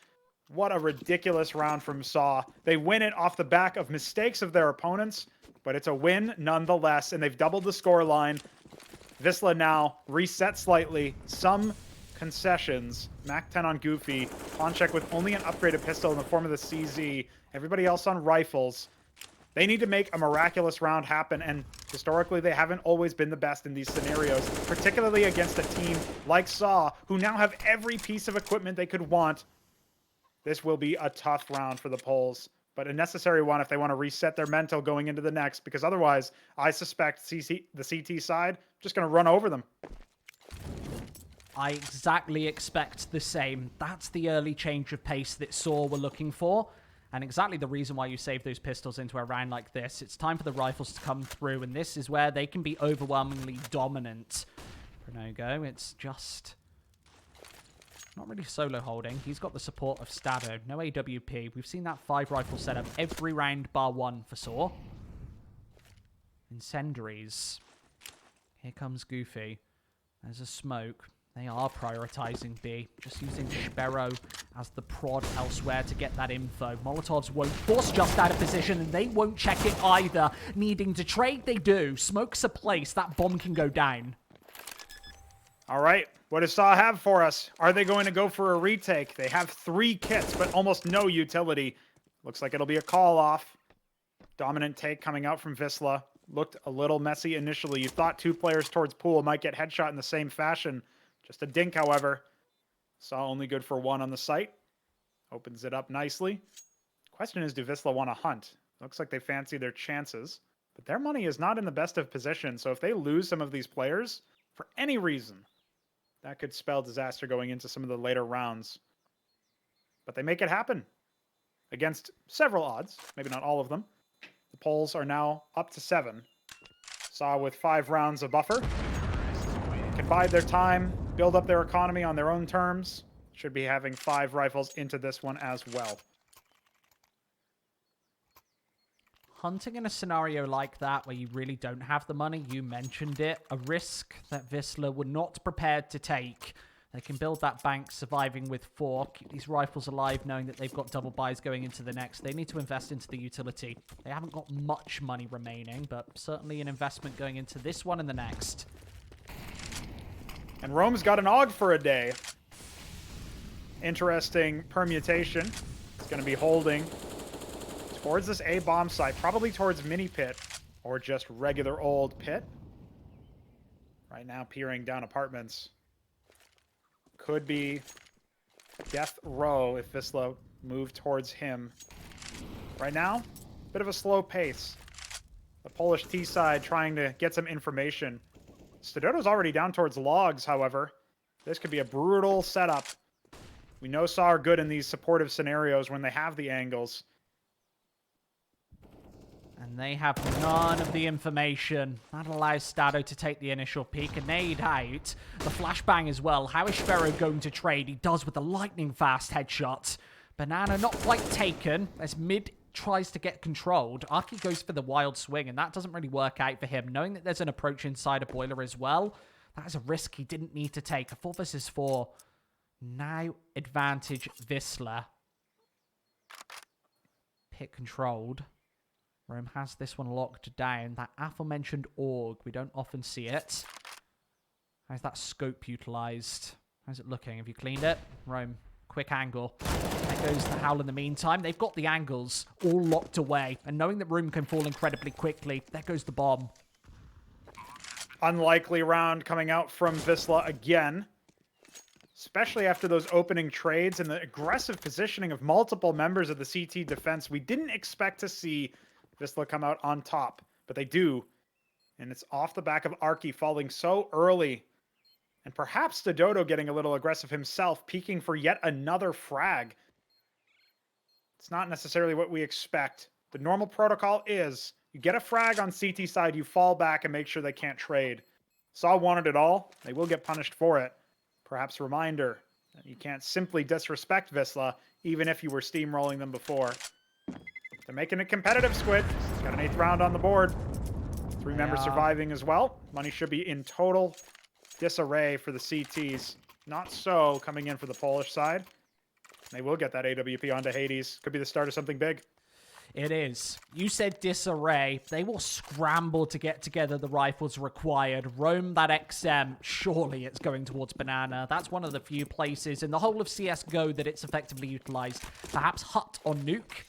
What a ridiculous round from Saw. They win it off the back of mistakes of their opponents, but it's a win nonetheless, and they've doubled the score line. Wisla now reset slightly. Some concessions. Mac 10 on Goofy. Ponchek with only an upgraded pistol in the form of the CZ. Everybody else on rifles. They need to make a miraculous round happen, and historically they haven't always been the best in these scenarios, particularly against a team like Saw, who now have every piece of equipment they could want. This will be a tough round for the Poles, but a necessary one if they want to reset their mental going into the next, because otherwise I suspect the CT side just going to run over them. I exactly expect the same. That's the early change of pace that Saw were looking for, and exactly the reason why you save those pistols into a round like this. It's time for the rifles to come through, and this is where they can be overwhelmingly dominant. Pronogo, it's just not really solo holding. He's got the support of Stado. No AWP. We've seen that 5 rifle setup every round bar 1 for Saw. Incendiaries. Here comes Goofy. There's a smoke. They are prioritizing B, just using Sparrow as the prod elsewhere to get that info. Molotovs won't force just out of position, and they won't check it either. Needing to trade, they do. Smoke's a place. That bomb can go down. All right, what does Saw have for us? Are they going to go for a retake? They have 3 kits, but almost no utility. Looks like it'll be a call-off. Dominant take coming out from Wisla. Looked a little messy initially. You thought 2 players towards pool might get headshot in the same fashion. Just a dink, however. Saw only good for 1 on the site. Opens it up nicely. Question is, do Wisla want to hunt? Looks like they fancy their chances. But their money is not in the best of position, so if they lose some of these players, for any reason, that could spell disaster going into some of the later rounds. But they make it happen. Against several odds, maybe not all of them. The Poles are now up to 7. Saw with 5 rounds of buffer. Can bide their time, build up their economy on their own terms. Should be having 5 rifles into this one as well. Hunting in a scenario like that where you really don't have the money, you mentioned it, a risk that Wisla were not prepared to take. They can build that bank surviving with 4. Keep these rifles alive knowing that they've got double buys going into the next. They need to invest into the utility. They haven't got much money remaining, but certainly an investment going into this one and the next. And Rome's got an AUG for a day. Interesting permutation. It's going to be holding towards this A bomb site, probably towards mini pit or just regular old pit. Right now, peering down apartments. Could be death row if Wisla moved towards him. Right now, bit of a slow pace. The Polish T side trying to get some information. Stodoto's already down towards logs, however. This could be a brutal setup. We know Saw are good in these supportive scenarios when they have the angles. And they have none of the information. That allows Stado to take the initial peek. A nade out. The flashbang as well. How is Sparrow going to trade? He does with the lightning fast headshot. Banana not quite taken as mid tries to get controlled. Arky goes for the wild swing, and that doesn't really work out for him. Knowing that there's an approach inside a boiler as well, that is a risk he didn't need to take. A 4 versus 4. Now advantage Wisla. Pit controlled. Rome has this one locked down. That aforementioned AUG, we don't often see it. How's that scope utilized? How's it looking? Have you cleaned it? Rome, quick angle. There goes the Howl in the meantime. They've got the angles all locked away. And knowing that Rome can fall incredibly quickly, there goes the bomb. Unlikely round coming out from Wisla again. Especially after those opening trades and the aggressive positioning of multiple members of the CT defense. We didn't expect to see Wisla come out on top, but they do. And it's off the back of Arky falling so early. And perhaps Stodoto getting a little aggressive himself, peeking for yet another frag. It's not necessarily what we expect. The normal protocol is you get a frag on CT side, you fall back and make sure they can't trade. Saw wanted it all. They will get punished for it. Perhaps a reminder that you can't simply disrespect Wisla, even if you were steamrolling them before. They're making it competitive, Squid. Got an 8th round on the board. 3 members surviving as well. Money should be in total disarray for the CTs. Not so coming in for the Polish side. They will get that AWP onto Hades. Could be the start of something big. It is. You said disarray. They will scramble to get together the rifles required. Roam that XM. Surely it's going towards Banana. That's one of the few places in the whole of CSGO that it's effectively utilized. Perhaps Hut or Nuke.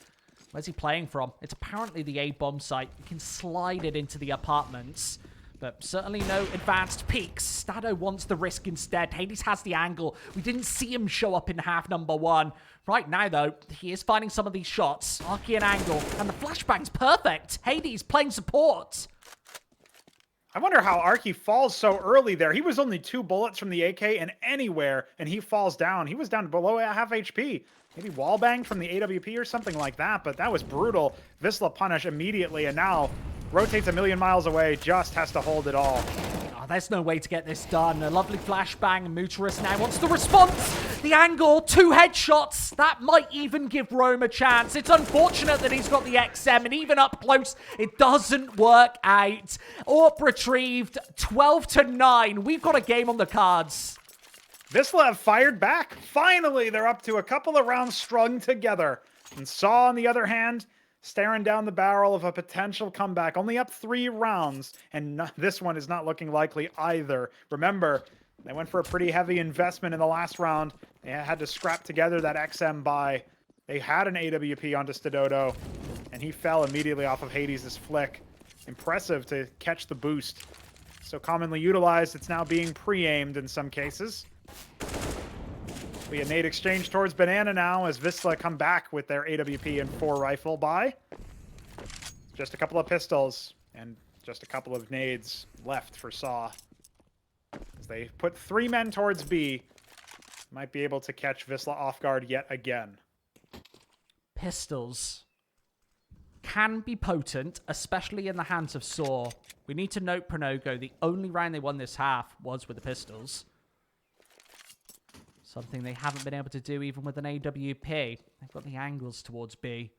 Where's he playing from? It's apparently the A bomb site. You can slide it into the apartments. But certainly no advanced peaks. Stado wants the risk instead. Hades has the angle. We didn't see him show up in half number 1. Right now, though, he is finding some of these shots. Arky and angle. And the flashbang's perfect. Hades playing support. I wonder how Arky falls so early there. He was only 2 bullets from the AK and anywhere, and he falls down. He was down below half HP. Maybe wallbanged from the AWP or something like that, but that was brutal. Wisla punish immediately, and now rotates a million miles away, just has to hold it all. Oh, there's no way to get this done. A lovely flashbang. Mutarus now wants the response. The angle, 2 headshots. That might even give Rome a chance. It's unfortunate that he's got the XM, and even up close, it doesn't work out. AWP retrieved, 12-9. We've got a game on the cards. Wisla have fired back. Finally, they're up to a couple of rounds strung together. And Saw, on the other hand, staring down the barrel of a potential comeback. Only up 3 rounds, and this one is not looking likely either. Remember, they went for a pretty heavy investment in the last round. They had to scrap together that XM buy. They had an AWP onto Stodoto, and he fell immediately off of Hades' flick. Impressive to catch the boost. So commonly utilized, it's now being pre-aimed in some cases. We had nade exchange towards Banana now as Wisla come back with their AWP and 4 rifle buy. Just a couple of pistols and just a couple of nades left for Saw. As they put 3 men towards B, might be able to catch Wisla off guard yet again. Pistols can be potent, especially in the hands of Saw. We need to note Pronogo, the only round they won this half was with the pistols. Something they haven't been able to do even with an AWP. They've got the angles towards B.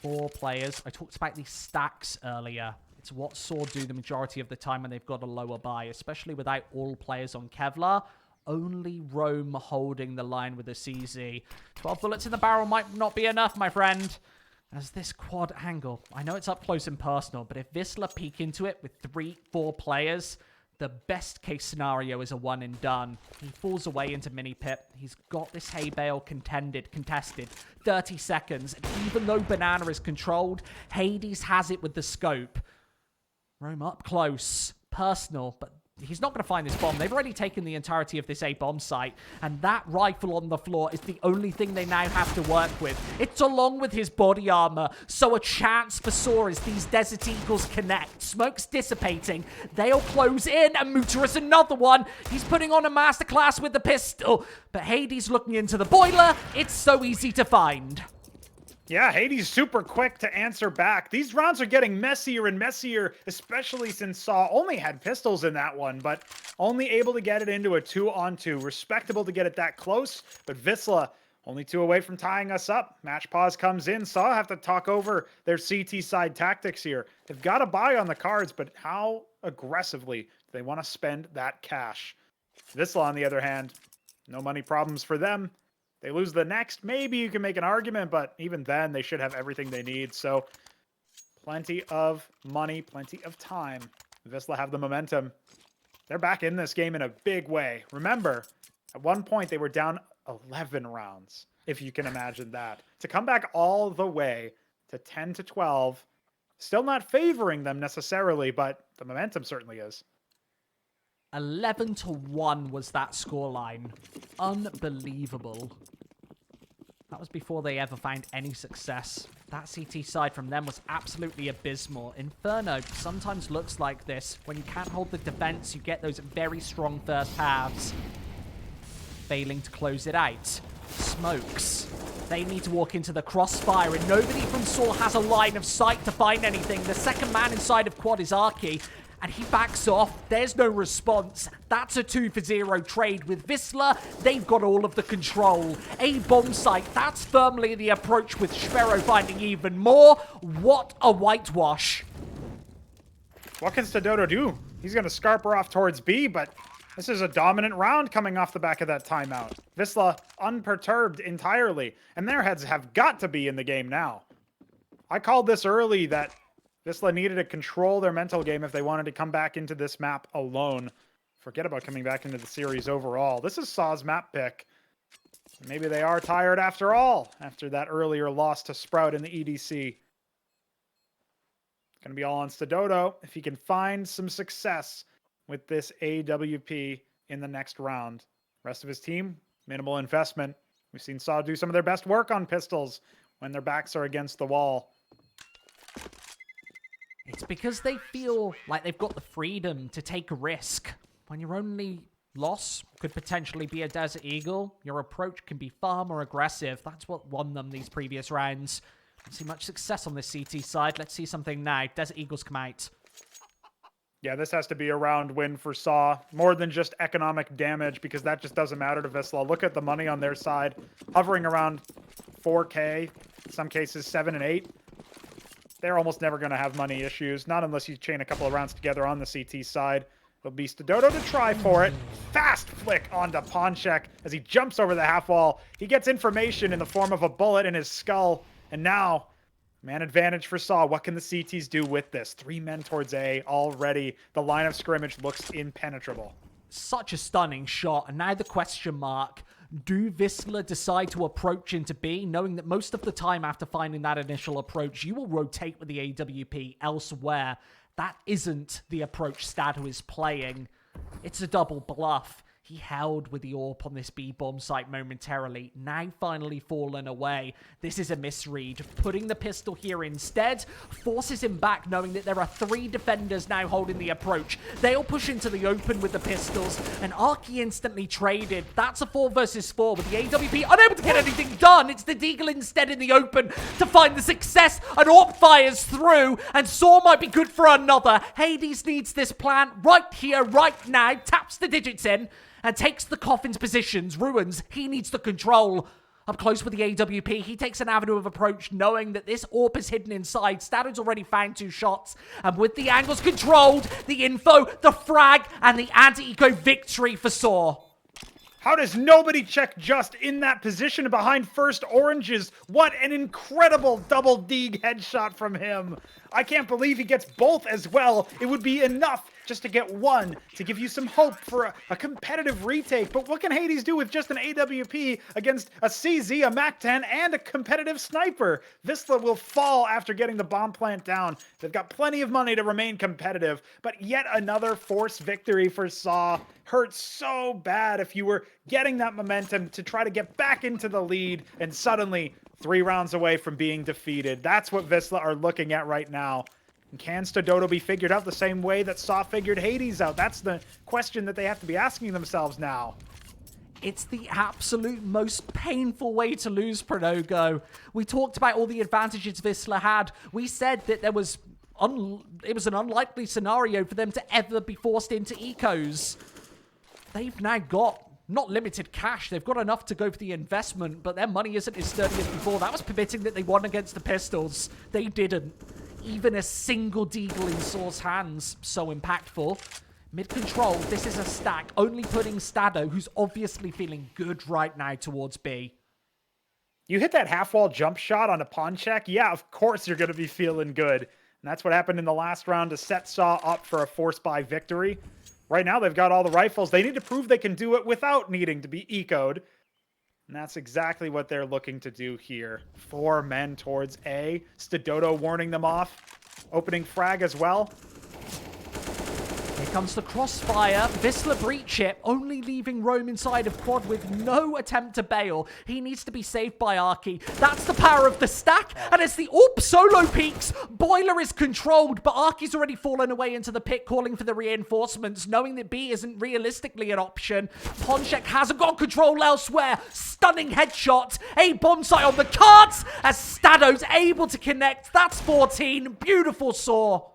4 players. I talked about these stacks earlier. It's what Saw do the majority of the time when they've got a lower buy, especially without all players on Kevlar. only Rome holding the line with the CZ. 12 bullets in the barrel might not be enough, my friend. As this quad angle, I know it's up close and personal, but if Wisla peek into it with 3-4 players, the best case scenario is a one and done. He falls away into mini pit. He's got this hay bale contested. 30 seconds. And even though Banana is controlled, Hades has it with the scope. Rome up close. Personal, but he's not going to find this bomb. They've already taken the entirety of this A bomb site, and that rifle on the floor is the only thing they now have to work with. It's along with his body armor, so a chance for Saw as these Desert Eagles connect. Smoke's dissipating. They'll close in, and Mutarus another one. He's putting on a masterclass with the pistol, but Hades looking into the boiler. It's so easy to find. Yeah, Hades super quick to answer back. These rounds are getting messier and messier, especially since Saw only had pistols in that one, but only able to get it into a 2-on-2. Respectable to get it that close, but Wisla only 2 away from tying us up. Match pause comes in. Saw have to talk over their CT side tactics here. They've got a buy on the cards, but how aggressively do they want to spend that cash? Wisla, on the other hand, no money problems for them. They lose the next, maybe you can make an argument, but even then, they should have everything they need. So, plenty of money, plenty of time. Wisla have the momentum. They're back in this game in a big way. Remember, at one point, they were down 11 rounds, if you can imagine that. To come back all the way to 10-12, still not favoring them necessarily, but the momentum certainly is. 11-1 was that scoreline. Unbelievable. That was before they ever found any success. That CT side from them was absolutely abysmal. Inferno sometimes looks like this. When you can't hold the defense, you get those very strong first halves. Failing to close it out. Smokes. They need to walk into the crossfire, and nobody from Saw has a line of sight to find anything. The second man inside of quad is Arky, and he backs off. There's no response. That's a 2-for-0 trade. With Wisla, they've got all of the control. A bomb site, that's firmly the approach, with Sphero finding even more. What a whitewash. What can Stododo do? He's going to scarper off towards B, but this is a dominant round coming off the back of that timeout. Wisla unperturbed entirely, and their heads have got to be in the game now. I called this early that Wisla needed to control their mental game if they wanted to come back into this map alone. Forget about coming back into the series overall. This is Saw's map pick. Maybe they are tired after all, after that earlier loss to Sprout in the EDC. Going to be all on Stododo if he can find some success with this AWP in the next round. Rest of his team, minimal investment. We've seen Saw do some of their best work on pistols when their backs are against the wall. It's because they feel like they've got the freedom to take a risk. When your only loss could potentially be a Desert Eagle, your approach can be far more aggressive. That's what won them these previous rounds. Don't see much success on this CT side. Let's see something now. Desert Eagles come out. Yeah, this has to be a round win for Saw. More than just economic damage, because that just doesn't matter to Wisla. Look at the money on their side. Hovering around 4K, in some cases 7 and 8. They're almost never going to have money issues, not unless you chain a couple of rounds together on the CT side. It'll be Stododo to try for it. Fast flick onto Ponchek as he jumps over the half wall. He gets information in the form of a bullet in his skull. And now, man advantage for Saw. What can the CTs do with this? 3 men towards A already. The line of scrimmage looks impenetrable. Such a stunning shot. And now the question mark. Do Wisla decide to approach into B, knowing that most of the time after finding that initial approach, you will rotate with the AWP elsewhere? That isn't the approach Stadu is playing. It's a double bluff. He held with the AWP on this B-bomb site momentarily, now finally fallen away. This is a misread. Putting the pistol here instead forces him back, knowing that there are 3 defenders now holding the approach. They'll push into the open with the pistols, and Arky instantly traded. That's a 4 versus 4 with the AWP unable to get anything done. It's the Deagle instead in the open to find the success, and AWP fires through, and Saw might be good for another. Hades needs this plant right here, right now, taps the digits in, and takes the coffin's positions. Ruins, he needs the control. Up close with the AWP, he takes an avenue of approach, knowing that this AWP is hidden inside. Stadion's already found 2 shots, and with the angles controlled, the info, the frag, and the anti-eco victory for Saw. How does nobody check Just in that position behind first oranges? What an incredible double D headshot from him. I can't believe he gets both as well. It would be enough just to get one to give you some hope for a competitive retake. But what can Hades do with just an AWP against a CZ, a MAC-10, and a competitive sniper? Wisla will fall after getting the bomb plant down. They've got plenty of money to remain competitive, but yet another forced victory for Saw. Hurts so bad if you were getting that momentum to try to get back into the lead and suddenly 3 rounds away from being defeated. That's what Wisla are looking at right now. And can Stododo be figured out the same way that Saw figured Hades out? That's the question that they have to be asking themselves now. It's the absolute most painful way to lose, Pronogo. We talked about all the advantages Wisla had. We said that it was an unlikely scenario for them to ever be forced into ecos. They've now got not limited cash. They've got enough to go for the investment, but their money isn't as sturdy as before. That was permitting that they won against the Pistols. They didn't. Even a single deagle in Saw's hands. So impactful. Mid-control, this is a stack. Only putting Stado, who's obviously feeling good right now, towards B. You hit that half-wall jump shot on a pawn check? Yeah, of course you're going to be feeling good. And that's what happened in the last round to set Saw up for a force buy victory. Right now, they've got all the rifles. They need to prove they can do it without needing to be ecoed. And that's exactly what they're looking to do here. 4 men towards A. Stododo warning them off. Opening frag as well. Here comes the crossfire. Wisla breach it, only leaving Rome inside of quad with no attempt to bail. He needs to be saved by Arky. That's the power of the stack. And as the AWP solo peaks, Boiler is controlled, but Arky's already fallen away into the pit, calling for the reinforcements, knowing that B isn't realistically an option. Ponchek hasn't got control elsewhere. Stunning headshot. A bomb site on the cards as Stado's able to connect. That's 14. Beautiful Saw.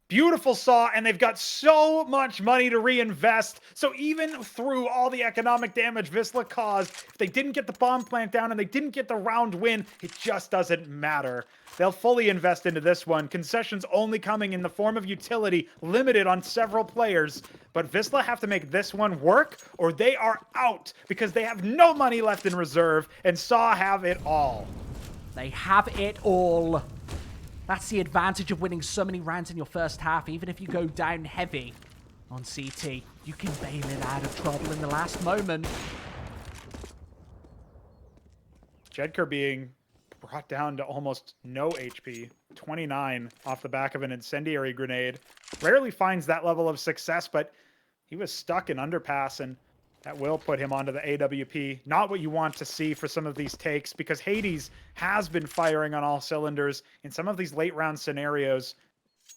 Beautiful Saw, and they've got so much money to reinvest. So even through all the economic damage Wisla caused, if they didn't get the bomb plant down and they didn't get the round win, it just doesn't matter. They'll fully invest into this one. Concessions only coming in the form of utility, limited on several players. But Wisla have to make this one work, or they are out, because they have no money left in reserve, and Saw have it all. They have it all. That's the advantage of winning so many rounds in your first half. Even if you go down heavy on CT, you can bail it out of trouble in the last moment. Jedker being brought down to almost no HP. 29 off the back of an incendiary grenade. Rarely finds that level of success, but he was stuck in underpass, and that will put him onto the AWP. Not what you want to see for some of these takes, because Hades has been firing on all cylinders in some of these late round scenarios.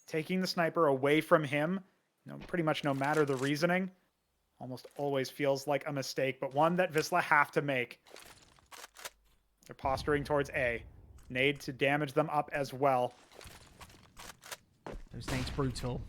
Taking the sniper away from him, pretty much no matter the reasoning, almost always feels like a mistake, but one that Wisla have to make. They're posturing towards A. Nade to damage them up as well. Those nades brutal.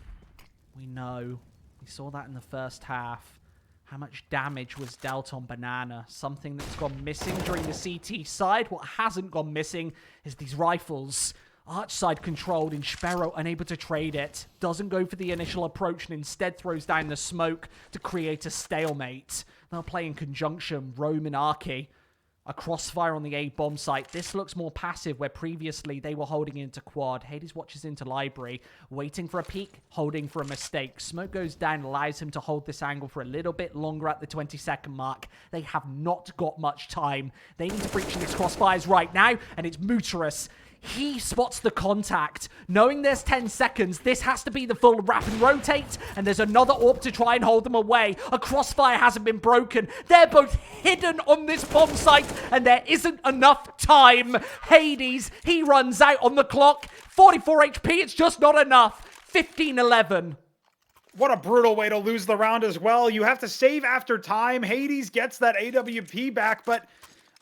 We know. We saw that in the first half. How much damage was dealt on Banana? Something that's gone missing during the CT side. What hasn't gone missing is these rifles. Arch side controlled, and Sparrow unable to trade it. Doesn't go for the initial approach and instead throws down the smoke to create a stalemate. They'll play in conjunction, Rome and Arky. A crossfire on the A bomb site. This looks more passive, where previously they were holding into quad. Hades watches into library, waiting for a peek, holding for a mistake. Smoke goes down, allows him to hold this angle for a little bit longer at the 20-second mark. They have not got much time. They need to breach these crossfires right now, and it's Muterus. He spots the contact. Knowing there's 10 seconds, this has to be the full wrap and rotate, and there's another AWP to try and hold them away. A crossfire hasn't been broken. They're both hidden on this bomb site, and there isn't enough time. Hades, he runs out on the clock. 44 HP, it's just not enough. 15-11. What a brutal way to lose the round as well. You have to save after time. Hades gets that AWP back, but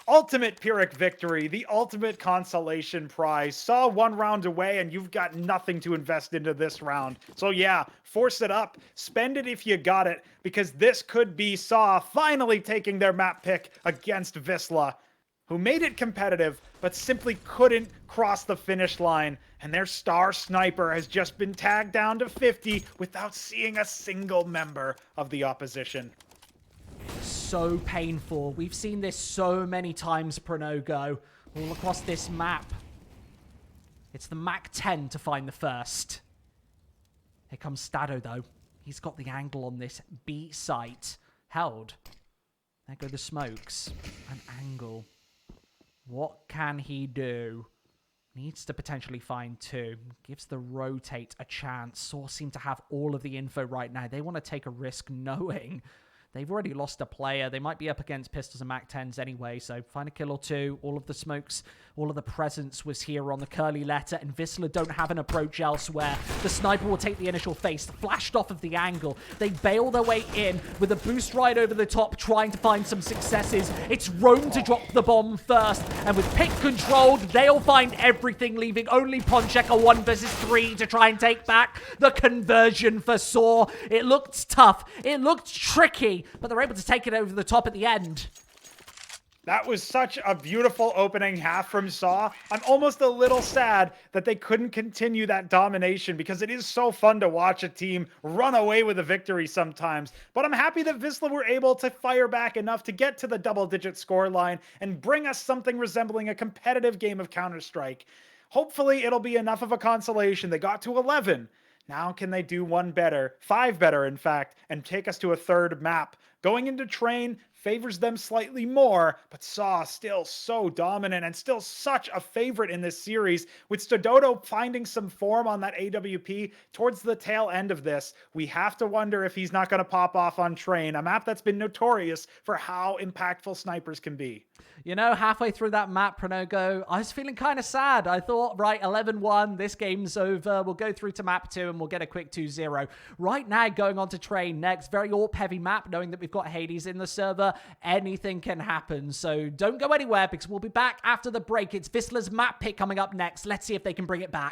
ultimate Pyrrhic victory, the ultimate consolation prize. Saw 1 round away, and you've got nothing to invest into this round. So yeah, force it up. Spend it if you got it, because this could be Saw finally taking their map pick against Wisla, who made it competitive, but simply couldn't cross the finish line. And their star sniper has just been tagged down to 50 without seeing a single member of the opposition. so painful. We've seen this so many times, Pronogo, all across this map. It's the Mac 10 to find the first. Here comes Stado, though. He's got the angle on this B site. Held. There go the smokes. An angle. What can he do? Needs to potentially find two. Gives the rotate a chance. Source seem to have all of the info right now. They want to take a risk knowing they've already lost a player. They might be up against pistols and Mac 10s anyway, so find a kill or two. All of the smokes, all of the presence was here on the curly letter, and Wisla don't have an approach elsewhere. The sniper will take the initial face, flashed off of the angle. They bail their way in with a boost right over the top, trying to find some successes. It's Rome to drop the bomb first, and with pick controlled, they'll find everything, leaving only Ponchek a 1 versus 3 to try and take back the conversion for Saw. It looked tough. It looked tricky, but they're able to take it over the top at the end. That was such a beautiful opening half from Saw. I'm almost a little sad that they couldn't continue that domination, because it is so fun to watch a team run away with a victory sometimes. But I'm happy that Wisla were able to fire back enough to get to the double-digit score line and bring us something resembling a competitive game of Counter-Strike. Hopefully it'll be enough of a consolation. They got to 11. Now can they do 1 better, 5 better in fact, and take us to a third map? Going into Train favors them slightly more, but Saw still so dominant and still such a favorite in this series. With Stododo finding some form on that AWP towards the tail end of this, we have to wonder if he's not going to pop off on Train, a map that's been notorious for how impactful snipers can be. You know, halfway through that map, Pronogo, I was feeling kind of sad. I thought, right, 11-1, this game's over. We'll go through to map 2 and we'll get a quick 2-0. Right now, going on to Train next. Very AWP-heavy map, knowing that we've got Hades in the server. Anything can happen, so don't go anywhere, because we'll be back after the break. It's Wisla's map pick coming up next. Let's see if they can bring it back.